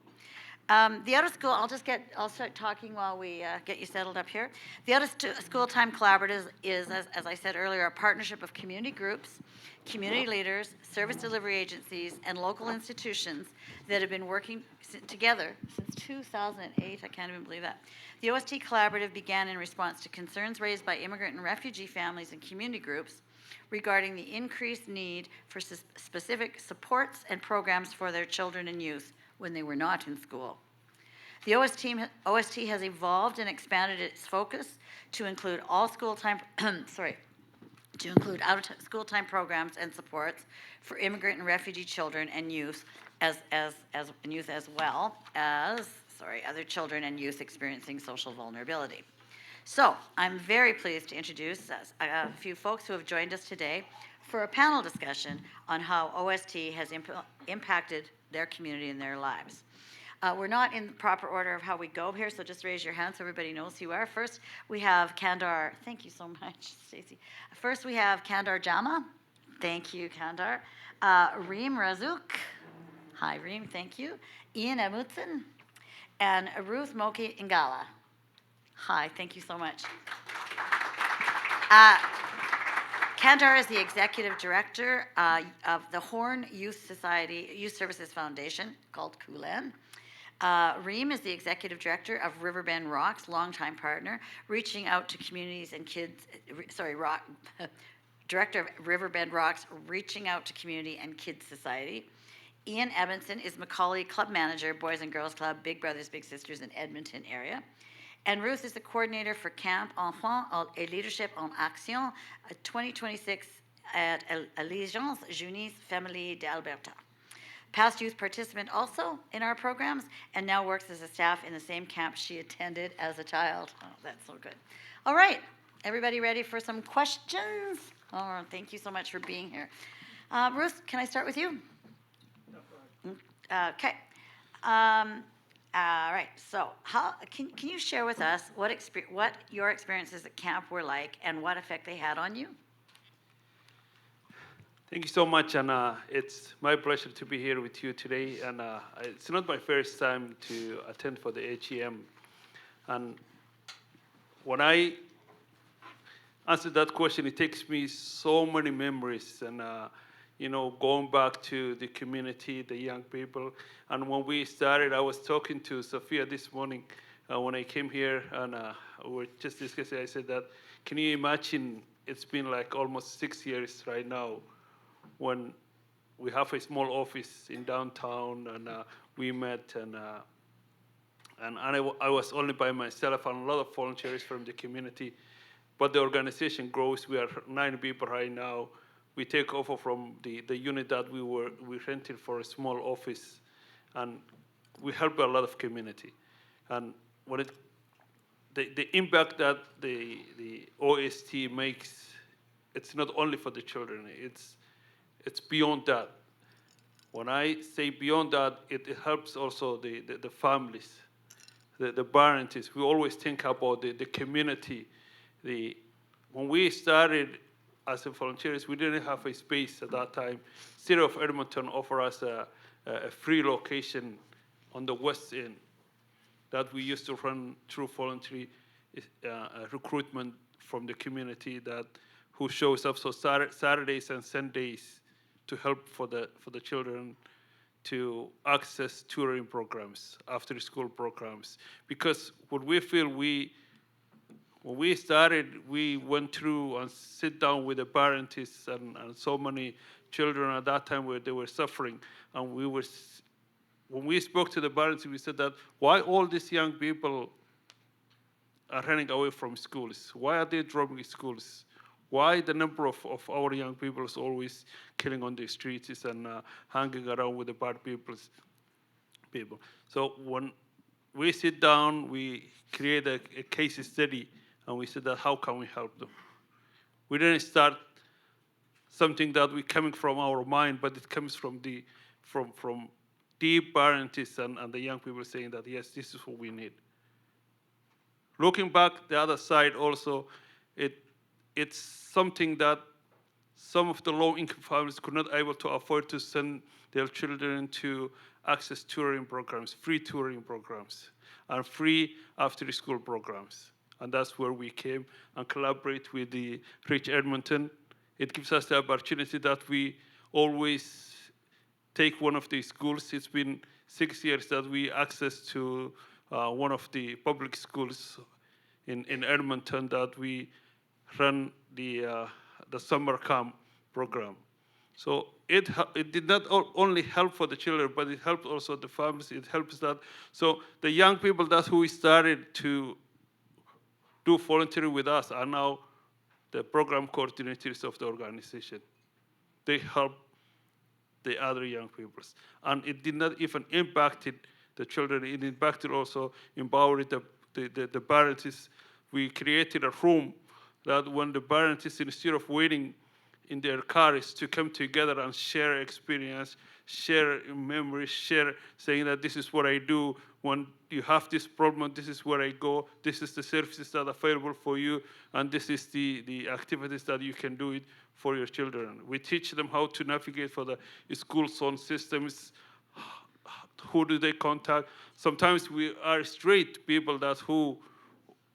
Speaker 3: The out of school, I'll start talking while we get you settled up here. The out of school time collaborative is, as I said earlier, a partnership of community groups, community leaders, service delivery agencies, and local institutions that have been working together since 2008. I can't even believe that. The OST collaborative began in response to concerns raised by immigrant and refugee families and community groups regarding the increased need for specific supports and programs for their children and youth when they were not in school. The OST has evolved and expanded its focus to include all school time, to include out-of-school time programs and supports for immigrant and refugee children and youth, as well as other children and youth experiencing social vulnerability. So I'm very pleased to introduce a few folks who have joined us today for a panel discussion on how OST has impacted their community and their lives. We're not in the proper order of how we go here, so just raise your hand so everybody knows who you are. First, we have Kandar. Thank you so much, Stacey. First, we have Kandar Jama. Thank you, Kandar. Reem Razouk. Hi, Reem. Thank you. Ian Amundsen. And Ruth Moki Ingala. Hi. Thank you so much. Kandar is the executive director of the Horn Youth Services Foundation, called KULAN. Reem is the executive director of Riverbend Rocks, longtime partner, reaching out to communities and kids. Director of Riverbend Rocks, reaching out to community and kids society. Ian Edmondson is Macaulay Club Manager, Boys and Girls Club, Big Brothers Big Sisters in Edmonton area. And Ruth is the coordinator for Camp Enfants et Leadership en Action 2026 at Alliance Jeunesse Famille d'Alberta. Past youth participant also in our programs, and now works as a staff in the same camp she attended as a child. Oh, that's so good. All right, everybody ready for some questions? Oh, thank you so much for being here. Ruth, can I start with you? Okay. All right. So, can you share with us what your experiences at camp were like, and what effect they had on you?
Speaker 5: Thank you so much, and it's my pleasure to be here with you today. And it's not my first time to attend for the AGM. And when I answer that question, it takes me so many memories, and going back to the community, the young people. And when we started, I was talking to Sophia this morning when I came here, and we were just discussing. I said that, can you imagine? It's been like almost 6 years right now, when we have a small office in downtown, and we met, and I was only by myself, and a lot of volunteers from the community. But the organization grows. We are 9 people right now. We take over from the unit that we rented for a small office, and we help a lot of community. And when the impact that the OST makes, it's not only for the children. It's beyond that. When I say beyond that, it helps also the families, the parents. We always think about the community. When we started as a volunteers, we didn't have a space at that time. City of Edmonton offered us a free location on the West End that we used to run through voluntary recruitment from the community who shows up. So Saturdays and Sundays to help for the children to access tutoring programs, after school programs. Because what we feel when we started, we went through and sit down with the parents and so many children at that time where they were suffering. And when we spoke to the parents, we said that, why all these young people are running away from schools? Why are they dropping schools? Why the number of our young people is always killing on the streets and hanging around with the bad people? So when we sit down, we create a case study, and we said that, how can we help them? We didn't start something that we coming from our mind, but it comes from deep parents and the young people saying that, yes, this is what we need. Looking back, the other side also, it's something that some of the low-income families could not able to afford to send their children to access touring programs, free touring programs, and free after-school programs. And that's where we came and collaborate with the Reach Edmonton. It gives us the opportunity that we always take one of the schools. It's been 6 years that we access to one of the public schools in Edmonton that we run the summer camp program. So it did not only help for the children, but it helped also the families. It helps that. So the young people that who started to do volunteering with us are now the program coordinators of the organization. They help the other young people. And it did not even impact the children. It impacted also, empowered the parents. We created a room that when the parents, instead of waiting in their cars to come together and share experience, share memories, share saying that this is what I do. When you have this problem, this is where I go. This is the services that are available for you. And this is the activities that you can do it for your children. We teach them how to navigate for the school zone systems. Who do they contact? Sometimes we are straight people that who,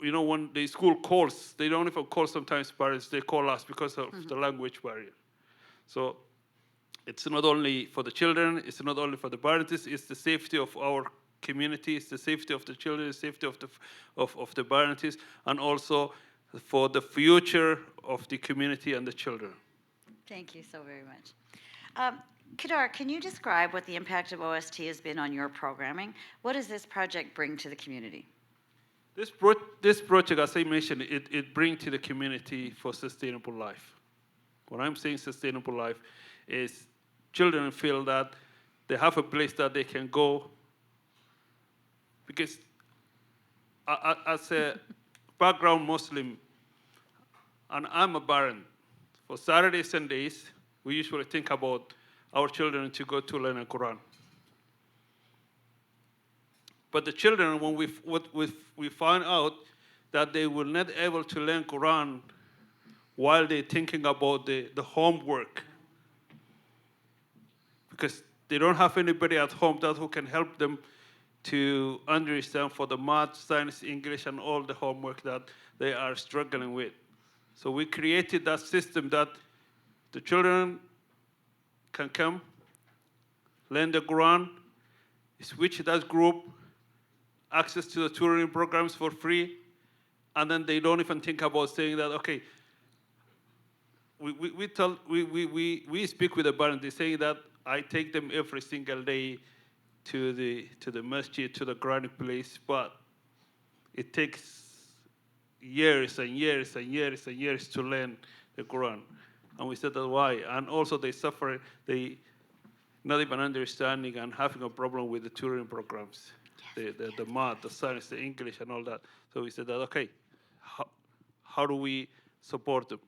Speaker 5: you know, when the school calls, they don't even call sometimes parents, they call us because of the language barrier. So it's not only for the children, it's not only for the parents, it's the safety of our community, it's the safety of the children, the safety of the parents, and also for the future of the community and the children.
Speaker 3: Thank you so very much. Kedar, can you describe what the impact of OST has been on your programming? What does this project bring to the community?
Speaker 5: This project, as I mentioned, it brings to the community for sustainable life. When I'm saying sustainable life, is children feel that they have a place that they can go. Because as a background Muslim, and I'm a Baran, for Saturdays, Sundays, we usually think about our children to go to learn the Quran. But the children, when we find out that they will not able to learn Quran while they're thinking about the homework, because they don't have anybody at home that who can help them to understand for the math, science, English, and all the homework that they are struggling with. So we created that system that the children can come, learn the Quran, switch that group, access to the tutoring programs for free, and then they don't even think about saying that, okay, we speak with the parents, they say that I take them every single day to the masjid, to the Quranic place, but it takes years and years and years and years to learn the Quran. And we said that why? And also they suffer, they not even understanding and having a problem with the tutoring programs, the math, the science, the English, and all that. So we said that, okay, how do we support them?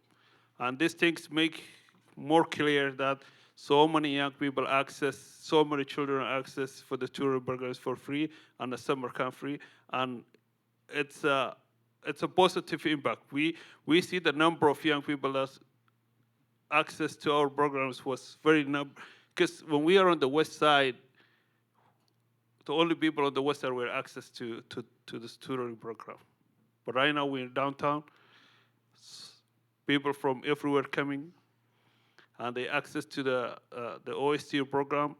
Speaker 5: And these things make more clear that so many young people access, so many children access for the tutoring programs for free and the summer camp free. And it's a positive impact. We see the number of young people that access to our programs was very because when we are on the west side, the only people on the west side were access to the tutoring program. But right now we're downtown, people from everywhere coming, and they access to the OST program,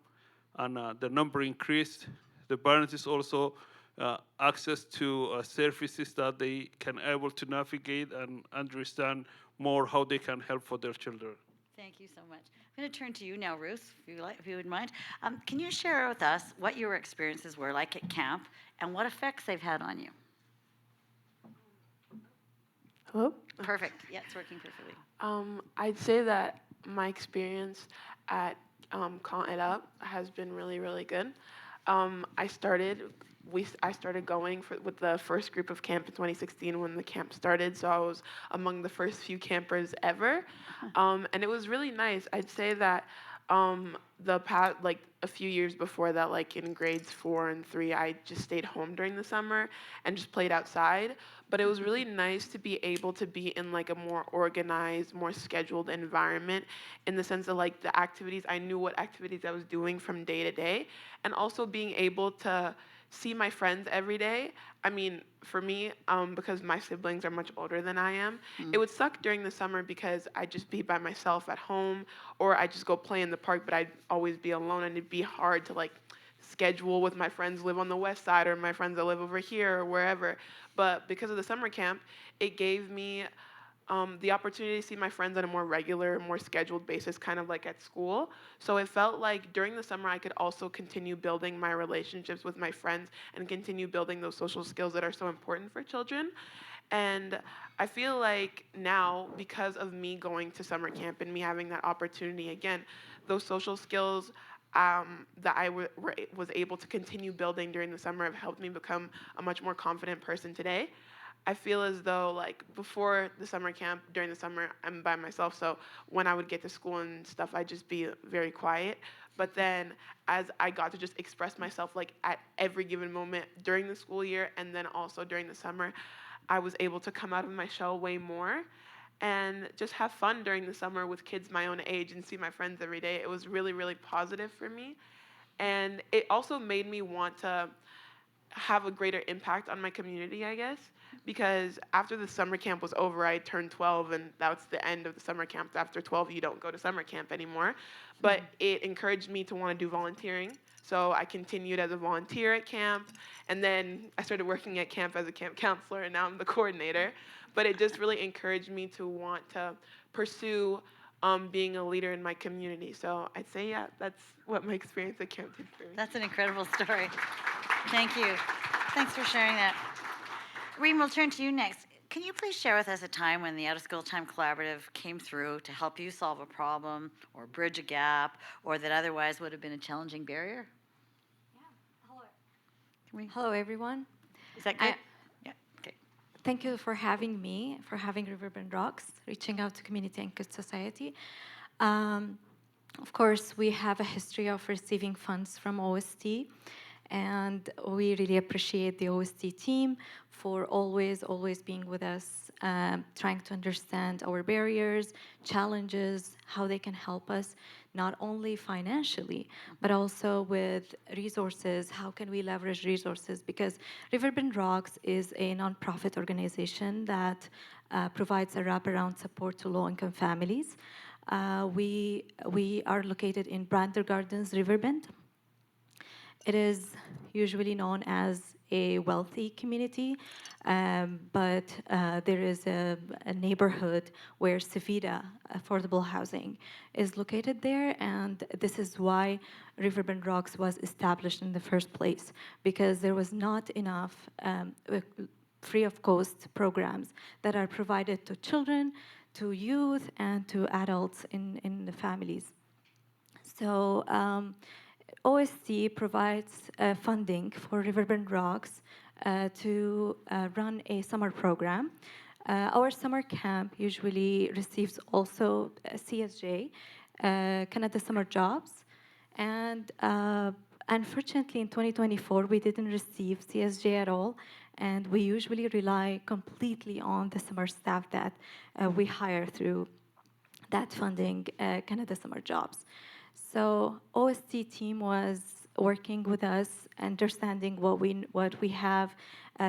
Speaker 5: and the number increased. The parents is also access to services that they can able to navigate and understand more how they can help for their children.
Speaker 3: Thank you so much. I'm going to turn to you now, Ruth, if you would mind. Can you share with us what your experiences were like at camp and what effects they've had on you?
Speaker 6: Hello?
Speaker 3: Perfect. Yeah, it's working perfectly.
Speaker 6: I'd say that my experience at Call It Up has been really, really good. I started going with the first group of camp in 2016 when the camp started, so I was among the first few campers ever, and it was really nice. I'd say that a few years before that, like in grades 4 and 3, I just stayed home during the summer and just played outside. But it was really nice to be able to be in like a more organized, more scheduled environment, in the sense of like the activities, I knew what activities I was doing from day to day, and also being able to see my friends every day. I mean, for me, because my siblings are much older than I am, it would suck during the summer because I'd just be by myself at home, or I'd just go play in the park, but I'd always be alone, and it'd be hard to like schedule with my friends who live on the west side or my friends that live over here or wherever. But because of the summer camp, it gave me the opportunity to see my friends on a more regular, more scheduled basis, kind of like at school. So it felt like during the summer, I could also continue building my relationships with my friends and continue building those social skills that are so important for children. And I feel like now, because of me going to summer camp and me having that opportunity again, those social skills that was able to continue building during the summer have helped me become a much more confident person today. I feel as though like before the summer camp, during the summer, I'm by myself. So when I would get to school and stuff, I'd just be very quiet. But then as I got to just express myself like at every given moment during the school year and then also during the summer, I was able to come out of my shell way more and just have fun during the summer with kids my own age and see my friends every day. It was really, really positive for me. And it also made me want to have a greater impact on my community, I guess, because after the summer camp was over, I turned 12, and that was the end of the summer camp. After 12, you don't go to summer camp anymore. But it encouraged me to want to do volunteering. So I continued as a volunteer at camp, and then I started working at camp as a camp counselor, and now I'm the coordinator. But it just really encouraged me to want to pursue being a leader in my community. So I'd say, yeah, that's what my experience at camp did for me.
Speaker 3: That's an incredible story. Thank you. Thanks for sharing that. Reem, we'll turn to you next. Can you please share with us a time when the Out of School Time Collaborative came through to help you solve a problem or bridge a gap, or that otherwise would have been a challenging barrier?
Speaker 7: Hello, everyone.
Speaker 3: Is that good? Yeah. Okay.
Speaker 7: Thank you for having me, for having Riverbend Rocks, reaching out to community and good society. Of course, we have a history of receiving funds from OST, and we really appreciate the OST team for always being with us, trying to understand our barriers, challenges, how they can help us, not only financially, but also with resources. How can we leverage resources? Because Riverbend Rocks is a nonprofit organization that provides a wraparound support to low-income families. We are located in Brander Gardens, Riverbend. It is usually known as a wealthy community, but there is a neighborhood where Savita Affordable Housing is located there, and this is why Riverbend Rocks was established in the first place, because there was not enough free of cost programs that are provided to children, to youth, and to adults in the families. So OST provides funding for Riverbend Rocks to run a summer program. Our summer camp usually receives also CSJ, Canada Summer Jobs, and unfortunately in 2024 we didn't receive CSJ at all, and we usually rely completely on the summer staff that we hire through that funding, Canada Summer Jobs. So OST team was working with us, understanding what we have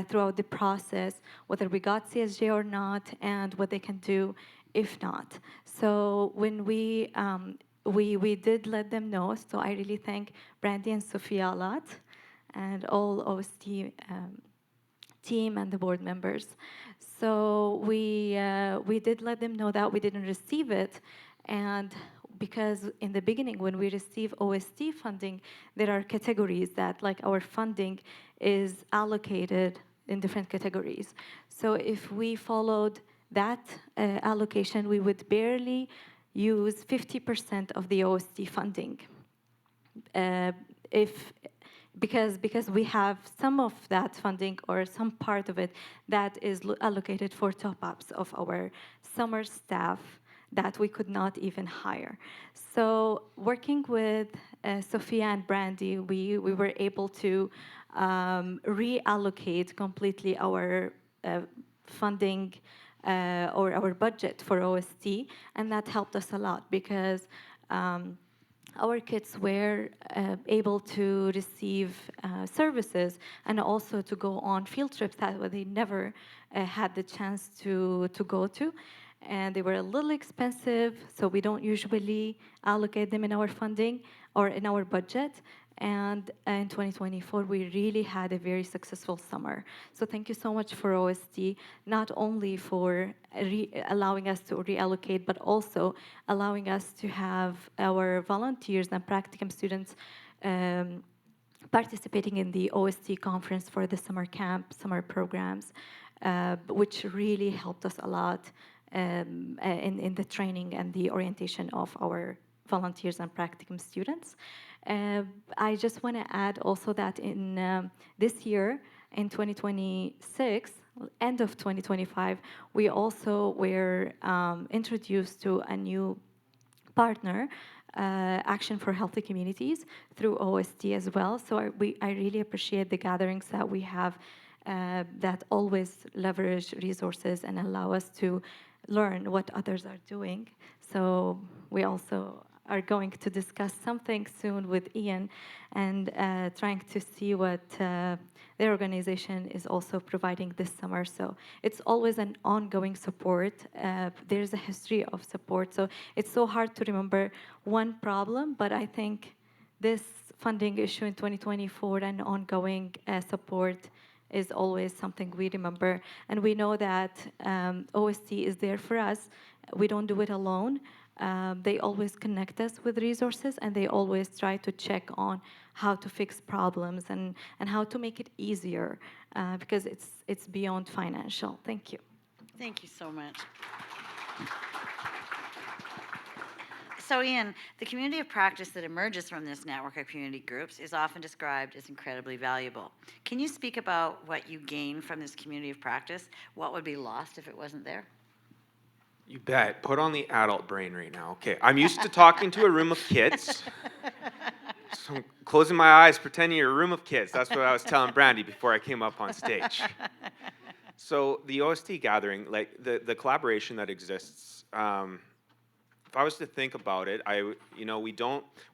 Speaker 7: throughout the process, whether we got CSJ or not, and what they can do if not. So when we did let them know. So I really thank Brandy and Sophia a lot, and all OST team and the board members. So we did let them know that we didn't receive it, and because in the beginning, when we receive OST funding, there are categories that, like, our funding is allocated in different categories. So if we followed that allocation, we would barely use 50% of the OST funding. Because we have some of that funding, or some part of it, that is allocated for top-ups of our summer staff that we could not even hire. So working with Sophia and Brandy, we were able to reallocate completely our funding or our budget for OST, and that helped us a lot because our kids were able to receive services and also to go on field trips that they never had the chance to go to. And they were a little expensive, so we don't usually allocate them in our funding or in our budget. And in 2024, we really had a very successful summer. So thank you so much for OST, not only for allowing us to reallocate, but also allowing us to have our volunteers and practicum students participating in the OST conference for the summer camp, summer programs, which really helped us a lot in the training and the orientation of our volunteers and practicum students. I just want to add also that in this year, in 2026, end of 2025, we also were introduced to a new partner, Action for Healthy Communities, through OST as well. So I really appreciate the gatherings that we have that always leverage resources and allow us to learn what others are doing. So we also are going to discuss something soon with Ian and trying to see what their organization is also providing this summer. So it's always an ongoing support. There's a history of support. So it's so hard to remember one problem, but I think this funding issue in 2024 and ongoing support is always something we remember. And we know that OST is there for us. We don't do it alone. They always connect us with resources, and they always try to check on how to fix problems and how to make it easier because it's beyond financial. Thank you.
Speaker 3: Thank you so much. So Ian, the community of practice that emerges from this network of community groups is often described as incredibly valuable. Can you speak about what you gain from this community of practice? What would be lost if it wasn't there?
Speaker 8: You bet. Put on the adult brain right now. Okay, I'm used to talking to a room of kids. So I'm closing my eyes, pretending you're a room of kids. That's what I was telling Brandy before I came up on stage. So the OST gathering, like the collaboration that exists, if I was to think about it,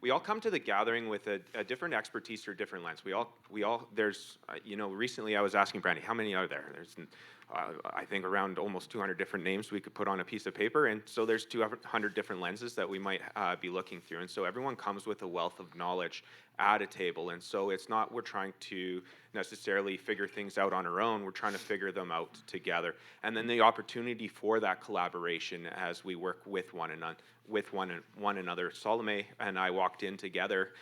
Speaker 8: we all come to the gathering with a different expertise or different lens. We all, there's, recently I was asking Brandy, how many are there? There's, I think around almost 200 different names we could put on a piece of paper, and so there's 200 different lenses that we might be looking through, and so everyone comes with a wealth of knowledge at a table, and so it's not we're trying to necessarily figure things out on our own, we're trying to figure them out together, and then the opportunity for that collaboration as we work with one another. Salome and I walked in together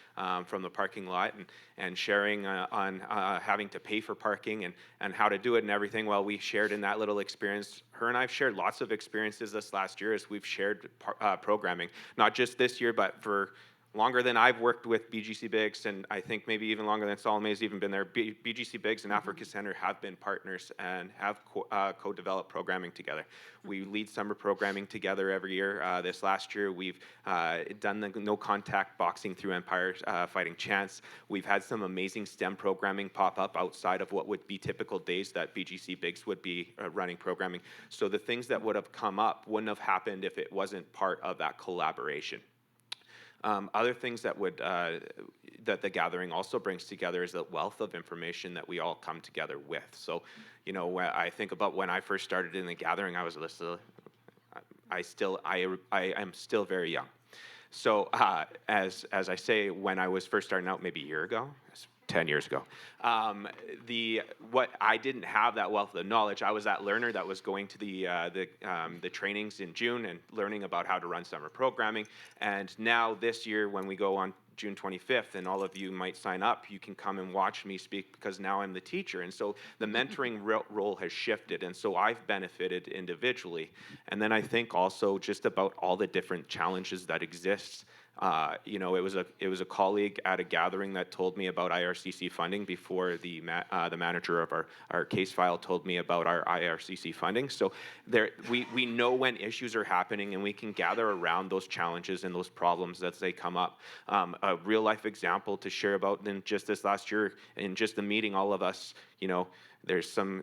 Speaker 8: from the parking lot and sharing on having to pay for parking and how to do it and everything. Well, we shared in that little experience. Her and I have shared lots of experiences this last year as we've shared programming, not just this year, but for longer than I've worked with BGC Biggs, and I think maybe even longer than Salome's even been there. BGC Biggs and Africa Center have been partners and have co-developed programming together. We lead summer programming together every year. This last year, we've done the no-contact boxing through Empire Fighting Chance. We've had some amazing STEM programming pop up outside of what would be typical days that BGC Biggs would be running programming. So the things that would have come up wouldn't have happened if it wasn't part of that collaboration. Other things that would that the gathering also brings together is the wealth of information that we all come together with. So, when I think about when I first started in the gathering, I was I am still very young. So, as I say, when I was first starting out, maybe a year ago, 10 years ago, what I didn't have that wealth of knowledge. I was that learner that was going to the trainings in June and learning about how to run summer programming. And now this year, when we go on June 25th, and all of you might sign up, you can come and watch me speak because now I'm the teacher. And so the mentoring role has shifted, and so I've benefited individually. And then I think also just about all the different challenges that exist You know, it was a colleague at a gathering that told me about IRCC funding before the manager of our case file told me about our IRCC funding. So we know when issues are happening, and we can gather around those challenges and those problems as they come up. A real life example to share about in just this last year, in just the meeting, all of us, you know, there's some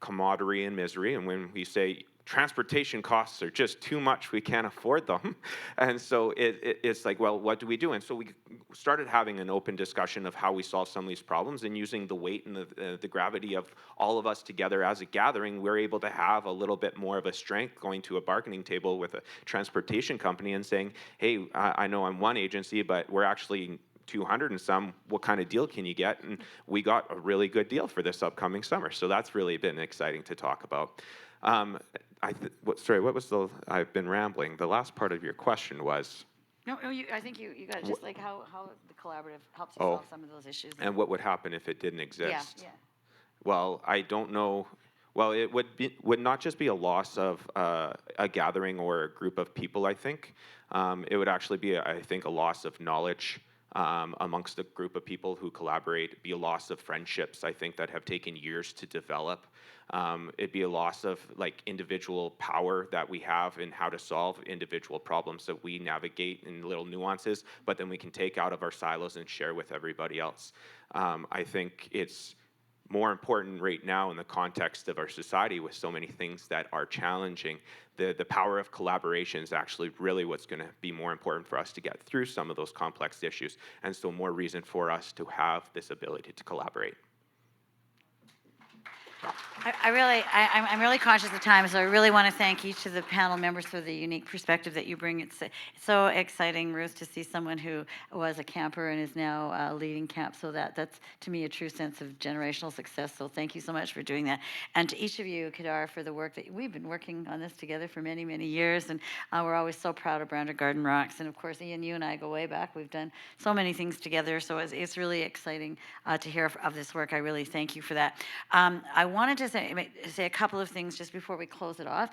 Speaker 8: camaraderie and misery, and when we say transportation costs are just too much, we can't afford them, and so it's like, well, what do we do? And so we started having an open discussion of how we solve some of these problems, and using the weight and the gravity of all of us together as a gathering, we're able to have a little bit more of a strength going to a bargaining table with a transportation company and saying, hey, I know I'm one agency, but we're actually 200 and some, what kind of deal can you get? And we got a really good deal for this upcoming summer. So that's really been exciting to talk about. Sorry, what was I've been rambling. The last part of your question was?
Speaker 3: No, I think you got it, just like how the collaborative helps you solve some of those issues.
Speaker 8: And what would happen if it didn't exist?
Speaker 3: Yeah.
Speaker 8: Well, I don't know. Well, it would not just be a loss of a gathering or a group of people, I think. It would actually be, I think, a loss of knowledge amongst a group of people who collaborate, be a loss of friendships, I think, that have taken years to develop. It'd be a loss of like individual power that we have in how to solve individual problems that we navigate in little nuances, but then we can take out of our silos and share with everybody else. I think it's more important right now in the context of our society with so many things that are challenging. The power of collaboration is actually really what's going to be more important for us to get through some of those complex issues, and so more reason for us to have this ability to collaborate.
Speaker 3: I'm really conscious of time, so I really want to thank each of the panel members for the unique perspective that you bring. It's so exciting, Ruth, to see someone who was a camper and is now leading camp. So that's, to me, a true sense of generational success. So thank you so much for doing that. And to each of you, Kedar, for the work that we've been working on this together for many, many years. And we're always so proud of Brander Garden Rocks. And of course, Ian, you and I go way back. We've done so many things together. So it's really exciting to hear of this work. I really thank you for that. I wanted to say a couple of things just before we close it off.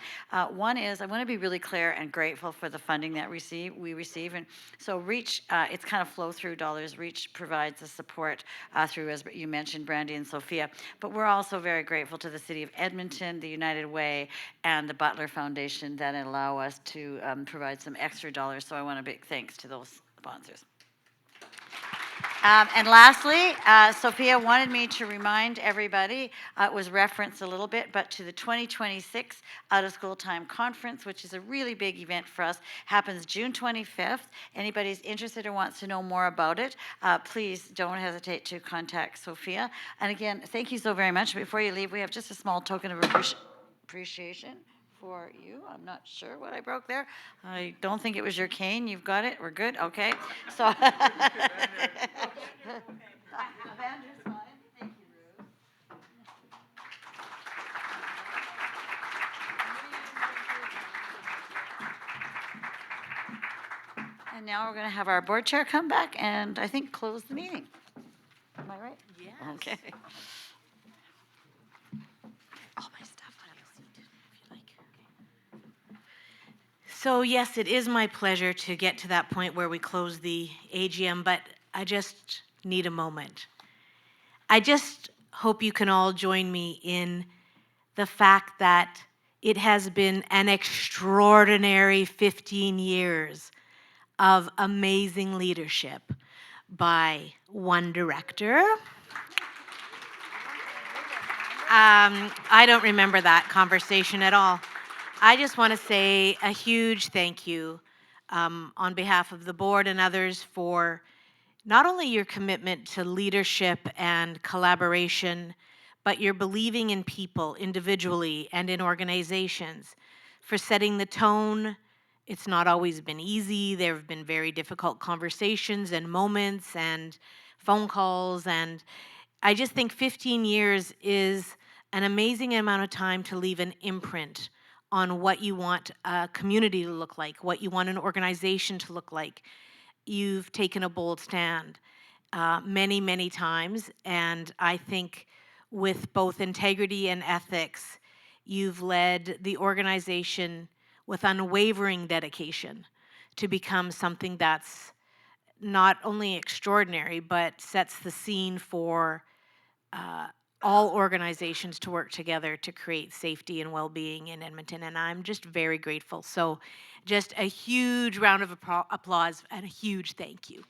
Speaker 3: One is I want to be really clear and grateful for the funding that we receive. And so REACH, it's kind of flow through dollars. REACH provides the support through, as you mentioned, Brandy and Sophia. But we're also very grateful to the City of Edmonton, the United Way, and the Butler Foundation that allow us to provide some extra dollars. So I want a big thanks to those sponsors. And lastly, Sophia wanted me to remind everybody, it was referenced a little bit, but to the 2026 Out of School Time Conference, which is a really big event for us, happens June 25th. Anybody's interested or wants to know more about it, please don't hesitate to contact Sophia. And again, thank you so very much. Before you leave, we have just a small token of appreciation for you. I'm not sure what I broke there. I don't think it was your cane. You've got it. We're good. Okay. So. Evangelist, fine. Thank you, Ruth. And now we're going to have our board chair come back and I think close the meeting. Am I right?
Speaker 1: Yes.
Speaker 3: Okay.
Speaker 1: All my stuff on your seat, if you like. So yes, it is my pleasure to get to that point where we close the AGM, but I just need a moment. I just hope you can all join me in the fact that it has been an extraordinary 15 years of amazing leadership by one director. I don't remember that conversation at all. I just want to say a huge thank you on behalf of the board and others for not only your commitment to leadership and collaboration, but your believing in people individually and in organizations, for setting the tone. It's not always been easy. There have been very difficult conversations and moments and phone calls, and I just think 15 years is an amazing amount of time to leave an imprint on what you want a community to look like, what you want an organization to look like. You've taken a bold stand many, many times, and I think with both integrity and ethics, you've led the organization with unwavering dedication to become something that's not only extraordinary, but sets the scene for all organizations to work together to create safety and well-being in Edmonton, and I'm just very grateful. So just a huge round of applause and a huge thank you.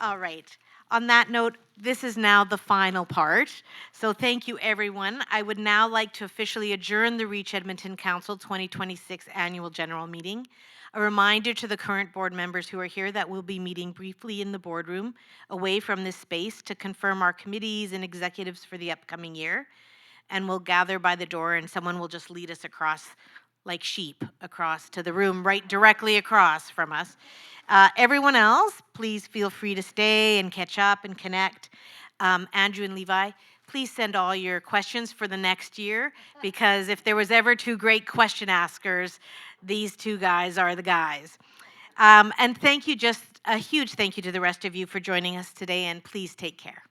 Speaker 1: All right. On that note, this is now the final part. So thank you, everyone. I would now like to officially adjourn the Reach Edmonton Council 2026 Annual General Meeting. A reminder to the current board members who are here that we'll be meeting briefly in the boardroom away from this space to confirm our committees and executives for the upcoming year. And we'll gather by the door and someone will just lead us across like sheep across to the room right directly across from us. Everyone else, please feel free to stay and catch up and connect. Andrew and Levi, please send all your questions for the next year, because if there was ever two great question askers, these two guys are the guys. And thank you, just a huge thank you to the rest of you for joining us today, and please take care.